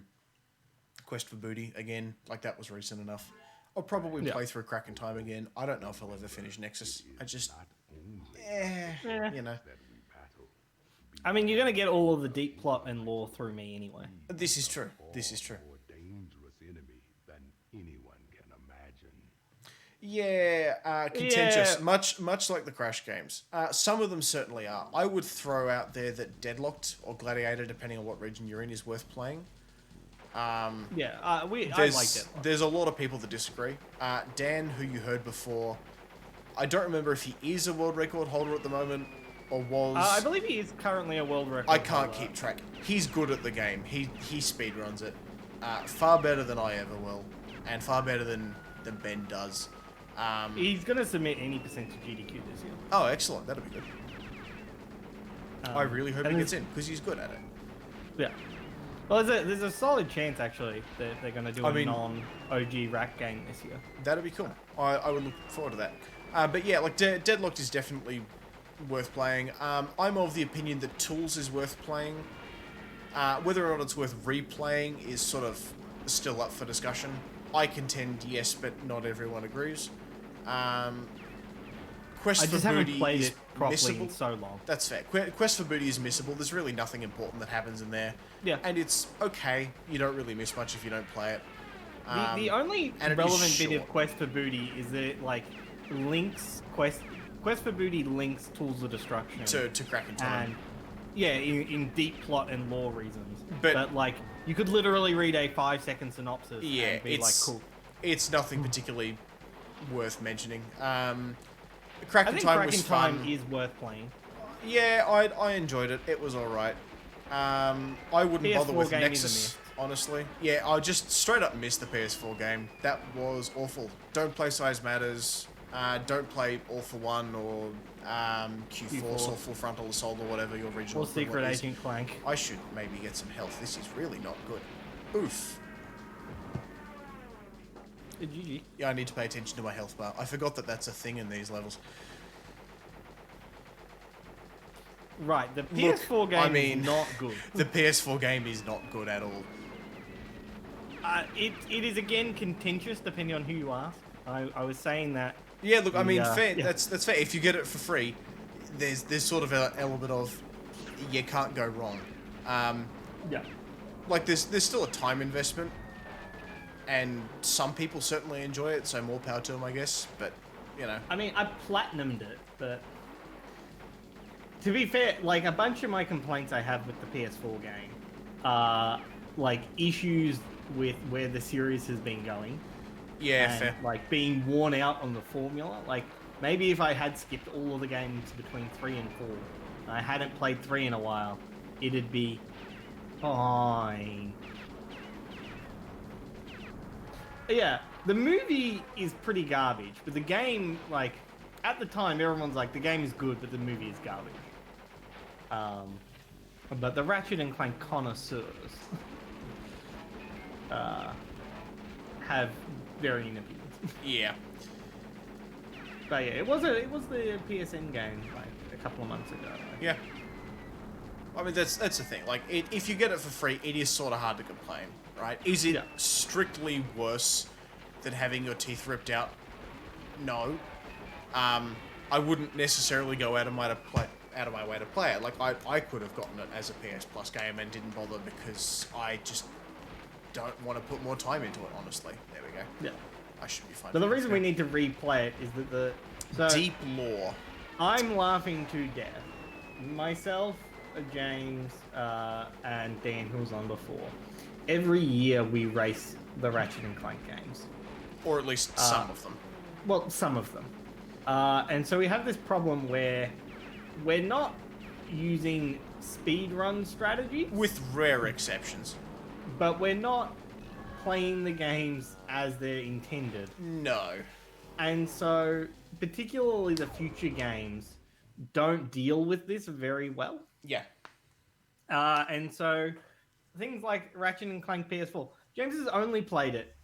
Quest for Booty again. Like, that was recent enough. I'll probably play through Crack in Time again. I don't know if I'll ever finish Nexus. I just... you know. I mean, you're going to get all of the deep plot and lore through me anyway. This is true. This is true. More dangerous enemy than anyone can imagine. Yeah, contentious. Much like the Crash games. Some of them certainly are. I would throw out there that Deadlocked or Gladiator, depending on what region you're in, is worth playing. I like it. There's a lot of people that disagree. Dan, who you heard before, I don't remember if he is a world record holder at the moment or was. I believe he is currently a world record. I can't holder. keep track. He's good at the game. He speedruns it. Far better than I ever will, and far better than Ben does. He's going to submit any percent to GDQ this year. Oh, excellent. That'll be good. I really hope he and gets in because he's good at it. Yeah. Well, there's a solid chance, actually, that they're going to do I a mean- non-OG rack game this year. That'd be cool. I would look forward to that. But yeah, like Deadlocked is definitely worth playing. I'm of the opinion that Tools is worth playing. Whether or not it's worth replaying is sort of still up for discussion. I contend yes, but not everyone agrees. Quest I for just haven't Booty played is it properly missable. in so long. That's fair. Quest for Booty is missable. There's really nothing important that happens in there. Yeah. And it's okay. You don't really miss much if you don't play it. The only and it is relevant bit of short. Quest for Booty is that it, like, links Quest for Booty links Tools of Destruction. To Crack in Time. And, yeah, in deep plot and lore reasons. But- like, you could literally read a 5-second synopsis Yeah, and be like, it's cool. It's nothing particularly worth mentioning. Crack I in think Time Crack was in fun. Time is worth playing. Yeah, I enjoyed it. It was alright. I wouldn't bother PS4 with game is a Nexus, miss. honestly. Yeah, I just straight up missed the PS4 game. That was awful. Don't play Size Matters. Don't play All for One or Q-Force or Full Frontal Assault or whatever your regional Or Secret equivalent is. Agent Clank. I should maybe get some health. This is really not good. Oof. GG. Yeah, I need to pay attention to my health bar. I forgot that that's a thing in these levels. Right, the Look, PS4 game I mean- is not good. The PS4 game is not good at all. It is, again, contentious depending on who you ask. I was saying that. Yeah, look, I mean, Yeah, fair. yeah. That's fair. If you get it for free, there's sort of an element of you can't go wrong. Yeah. Like there's still a time investment, and some people certainly enjoy it. So more power to them, I guess. But you know, I mean, I platinumed it, but to be fair, like a bunch of my complaints I have with the PS4 game are like issues with where the series has been going. yeah, And, fair. like being worn out on the formula. Like maybe if I had skipped all of the games between 3 and 4, and I hadn't played 3 in a while, it'd be fine. Yeah, the movie is pretty garbage, but the game, like, at the time, everyone's like, the game is good, but the movie is garbage. But the Ratchet and Clank connoisseurs have varying opinions. Yeah. But yeah, it was the PSN game like a couple of months ago. Yeah. I mean, that's the thing. Like, if you get it for free, it is sort of hard to complain, right? Is it strictly worse than having your teeth ripped out? No. I wouldn't necessarily go out of my way to play it. Like, I could have gotten it as a PS Plus game and didn't bother because I just don't want to put more time into it, honestly. There we go. Yeah. I should be fine. But the reason we need to replay it is that deep lore. I'm laughing to death. Myself, James, and Dan, who was on before. Every year we race the Ratchet and Clank games. Or at least some of them. Well, some of them. And so we have this problem where we're not using speedrun strategies. With rare exceptions. But we're not playing the games as they're intended. No. And so, particularly the future games don't deal with this very well. Yeah. And so, things like Ratchet and Clank PS4, James has only played it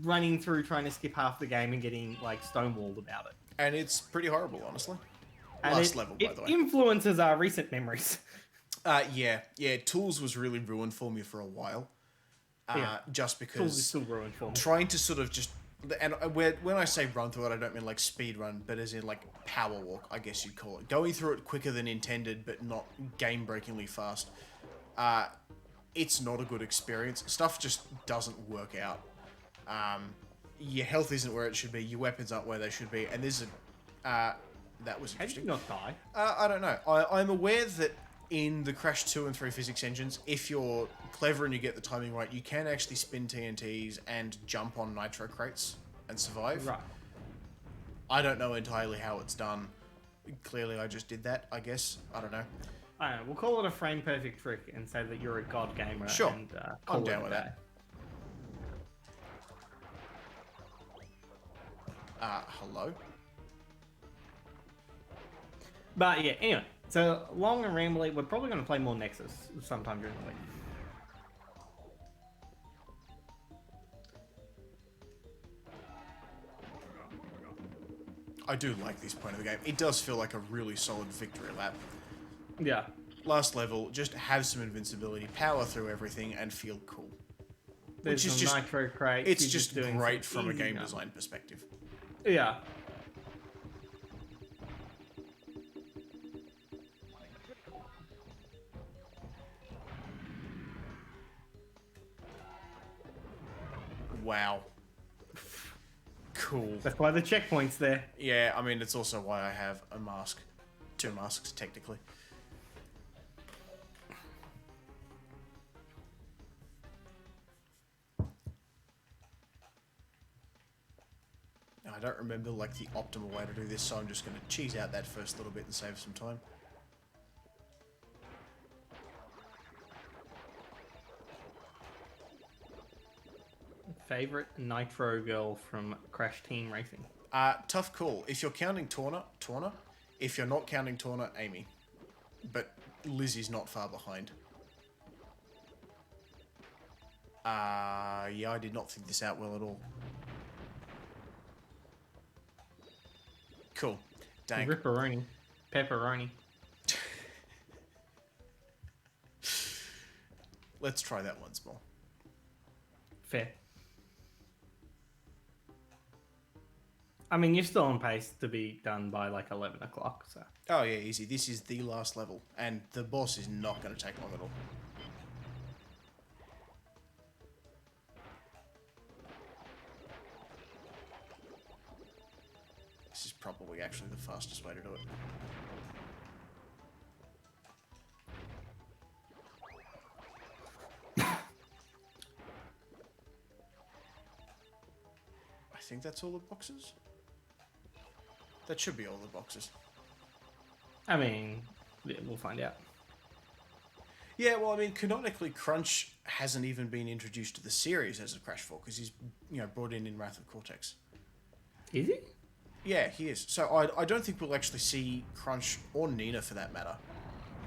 running through trying to skip half the game and getting like stonewalled about it. And it's pretty horrible, honestly. And Last level, by the way. It influences our recent memories. Yeah. Tools was really ruined for me for a while. Just because Tools is still ruined for me. trying to sort of just, and when I say run through it, I don't mean like speed run, but as in like power walk, I guess you'd call it. Going through it quicker than intended, but not game-breakingly fast. It's not a good experience. Stuff just doesn't work out. Your health isn't where it should be. Your weapons aren't where they should be. And there's a that was How did interesting. you not die? I don't know. I'm aware that in the Crash 2 and 3 physics engines, if you're clever and you get the timing right, you can actually spin TNTs and jump on nitro crates and survive. Right. I don't know entirely how it's done. Clearly, I just did that, I guess. I don't know. I don't know. We'll call it a frame perfect trick and say that you're a god gamer. Sure. And, I'm down with that. Hello? But yeah, anyway. So, long and rambly, we're probably going to play more Nexus sometime during the week. I do like this point of the game. It does feel like a really solid victory lap. Yeah. Last level, just have some invincibility, power through everything, and feel cool. There's Which is some just, nitro crates. it's you're just doing great some from a easy game numbers. design perspective. Yeah. Wow. Cool. That's why the checkpoint's there. Yeah, I mean, it's also why I have a mask. 2 masks, technically. I don't remember, like, the optimal way to do this, so I'm just going to cheese out that first little bit and save some time. Favorite Nitro girl from Crash Team Racing? Tough call. If you're counting Torna. If you're not counting Torna, Amy. But Lizzie's not far behind. Yeah, I did not think this out well at all. Cool. Dang. Ripperoni. Pepperoni. Let's try that once more. Fair. I mean, you're still on pace to be done by like 11 o'clock, so. Oh yeah, easy. This is the last level, and the boss is not going to take long at all. This is probably actually the fastest way to do it. I think that's all the boxes. That should be all the boxes. I mean, yeah, we'll find out. Yeah, well, I mean, canonically, Crunch hasn't even been introduced to the series as a Crash 4 because he's, brought in Wrath of Cortex. Is he? Yeah, he is. So I don't think we'll actually see Crunch or Nina, for that matter,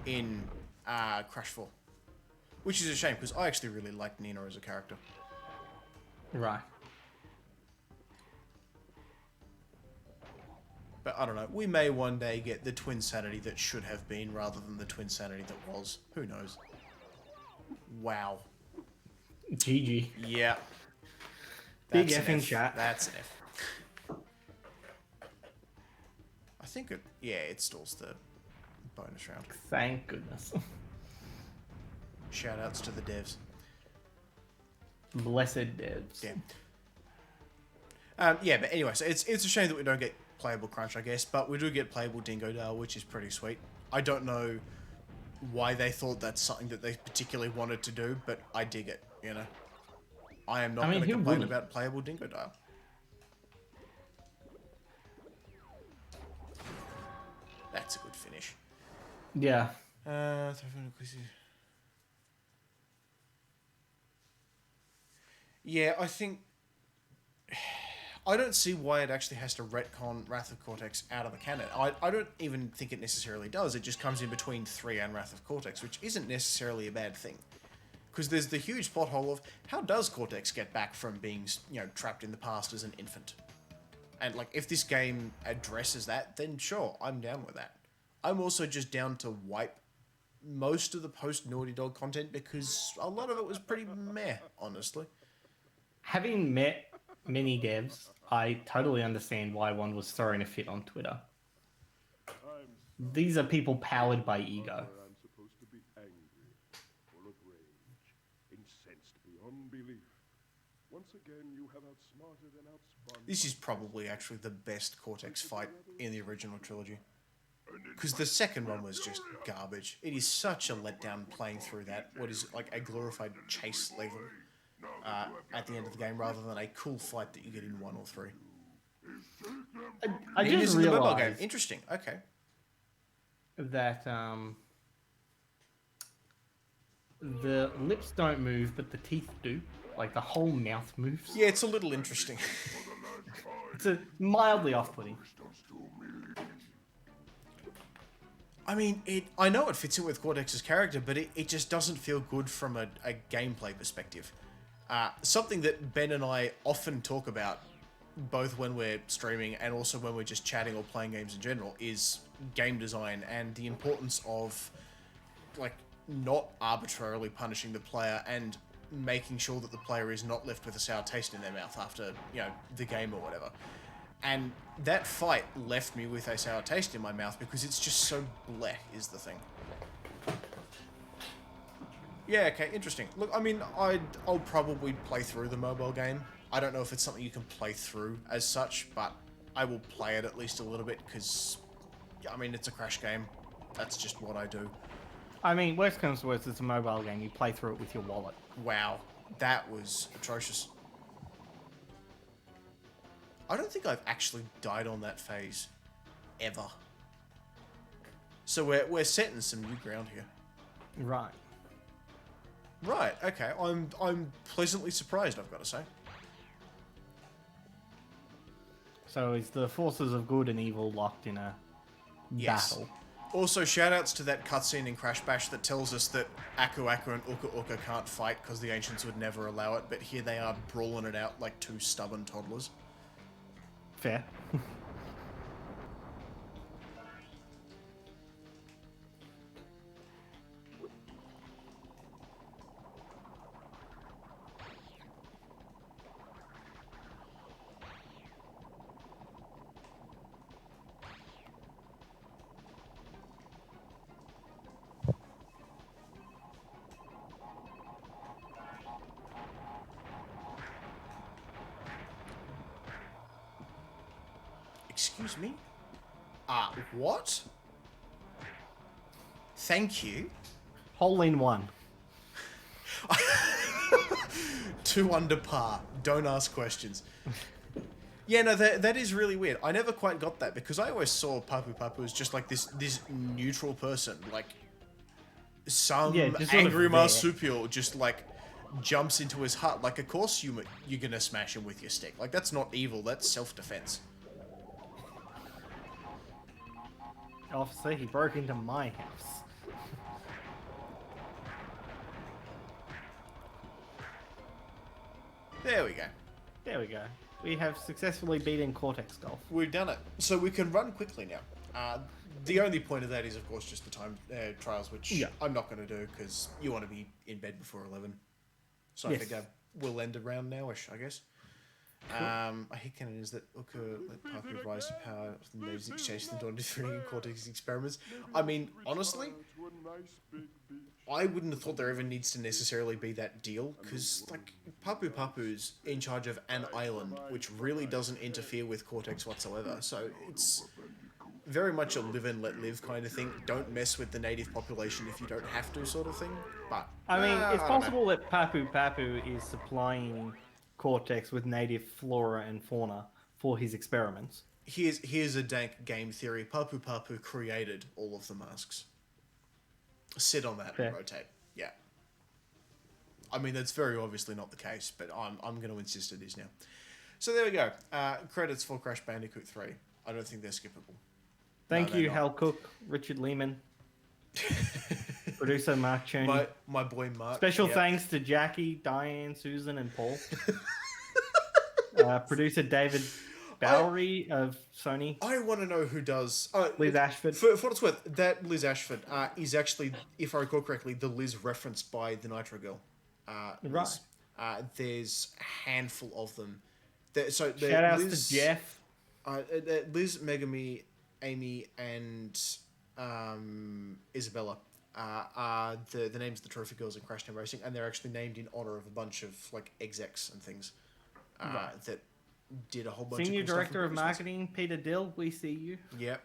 in Crash 4. Which is a shame, because I actually really like Nina as a character. Right. But I don't know. We may one day get the Twin Sanity that should have been, rather than the Twin Sanity that was. Who knows? Wow. GG. Yeah. Big That's an effing F. chat. That's an F. I think it... Yeah, it stalls the bonus round. Thank goodness. Shoutouts to the devs. Blessed devs. Yeah. Yeah, but anyway, so it's a shame that we don't get playable Crunch, I guess, but we do get playable Dingo Dale, which is pretty sweet. I don't know why they thought that's something that they particularly wanted to do, but I dig it, you know. I am not going to complain about playable Dingo Dale. That's a good finish. Yeah. Yeah, I think... I don't see why it actually has to retcon Wrath of Cortex out of the canon. I don't even think it necessarily does. It just comes in between 3 and Wrath of Cortex, which isn't necessarily a bad thing. Because there's the huge plot hole of, how does Cortex get back from being, you know, trapped in the past as an infant? And, like, if this game addresses that, then sure, I'm down with that. I'm also just down to wipe most of the post-Naughty Dog content, because a lot of it was pretty meh, honestly. Having met many devs, I totally understand why one was throwing a fit on Twitter. These are people powered by ego. I'm supposed to be angry, full of rage, incensed beyond belief. Once again, you have outsmarted and outspun. This is probably actually the best Cortex fight in the original trilogy. Because the second one was just garbage. It is such a letdown playing through that, what is like a glorified chase level at the end of the game, rather than a cool fight that you get in 1 or 3. I just in the mobile game. realized Interesting. Okay. that the lips don't move, but the teeth do. Like the whole mouth moves. Yeah, it's a little interesting. It's a mildly off-putting. I mean, I know it fits in with Cortex's character, but it just doesn't feel good from a gameplay perspective. Something that Ben and I often talk about, both when we're streaming and also when we're just chatting or playing games in general, is game design and the importance of, like, not arbitrarily punishing the player and making sure that the player is not left with a sour taste in their mouth after, you know, the game or whatever. And that fight left me with a sour taste in my mouth because it's just so bleh, is the thing. Yeah, okay, interesting. Look, I mean, I'll probably play through the mobile game. I don't know if it's something you can play through as such, but I will play it at least a little bit because, I mean, it's a Crash game. That's just what I do. I mean, worst comes to worst, it's a mobile game. You play through it with your wallet. Wow, that was atrocious. I don't think I've actually died on that phase, ever. So we're setting some new ground here. Right. Right. Okay. I'm pleasantly surprised, I've got to say. So is the forces of good and evil locked in a battle? Also, shoutouts to that cutscene in Crash Bash that tells us that Aku Aku and Uka Uka can't fight because the ancients would never allow it, but here they are brawling it out like 2 stubborn toddlers. Fair. Excuse me? What? Thank you. Hole in one. 2 under par. Don't ask questions. Yeah, no, that is really weird. I never quite got that because I always saw Papu Papu as just like this neutral person, like some angry marsupial just like jumps into his hut. Like, of course you're gonna smash him with your stick. Like, that's not evil. That's self-defense. Officer, he broke into my house. There we go. There we go. We have successfully beaten Cortex Golf. We've done it. So we can run quickly now. The only point of that is, of course, just the time trials, which Yeah. I'm not going to do because you want to be in bed before 11. So Yes. I think we'll end around nowish, I guess. I hate cannons that occur let Parker rise to power of the natives exchange them to different Cortex experiments. I mean, honestly, To a nice big beach. I wouldn't have thought there even needs to necessarily be that deal, because, like, Papu Papu's in charge of an island, which really doesn't interfere with Cortex whatsoever, so it's very much a live and let live kind of thing. Don't mess with the native population if you don't have to, sort of thing. But I mean, it's don't know. possible that Papu Papu is supplying Cortex with native flora and fauna for his experiments. Here's a dank game theory. Papu Papu created all of the masks. Sit on that Fair. and rotate. Yeah. I mean, that's very obviously not the case, but I'm going to insist it is now. So there we go. Credits for Crash Bandicoot 3. I don't think they're skippable. Thank they're you, not. Hal Cook, Richard Lehman, producer Mark Cherney. My boy Mark. Special yep. thanks to Jackie, Diane, Susan, and Paul. Producer David Bowery of Sony. I want to know who does. Liz Ashford. For what it's worth, that Liz Ashford is actually, if I recall correctly, the Liz referenced by the Nitro Girl. Liz. There's a handful of them. Shout outs to Jeff. Liz, Megami, Amy, and Isabella are the names of the trophy girls in Crash Team Racing, and they're actually named in honor of a bunch of like execs and things that did a whole bunch Senior of cool Director stuff of Marketing, Peter Dill, we see you. Yep.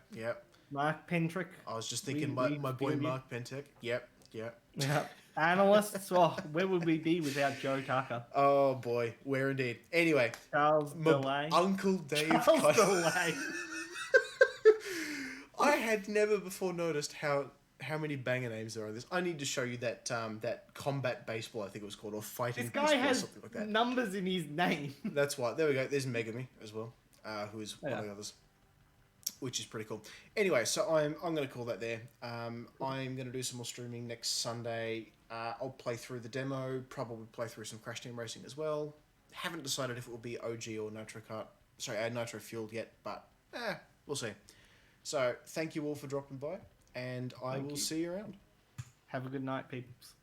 Mark Pentrick. I was just thinking we my boy feel you. Mark Pentek. Yep. Yeah. Analysts. Oh, where would we be without Joe Tucker? Oh boy, where indeed. Anyway, Charles DeLay. Uncle Dave. Charles DeLay. I had never before noticed how many banger names there are in this. I need to show you that that combat baseball, I think it was called, or fighting This guy baseball, or has something like that. numbers in his name. That's why. There we go. There's Megami as well, who is one of Yeah. the others, which is pretty cool. Anyway, so I'm going to call that there. I'm going to do some more streaming next Sunday. I'll play through the demo, probably play through some Crash Team Racing as well. Haven't decided if it will be OG or Nitro Fueled yet, but we'll see. So thank you all for dropping by, and I will see you around. Have a good night, peoples.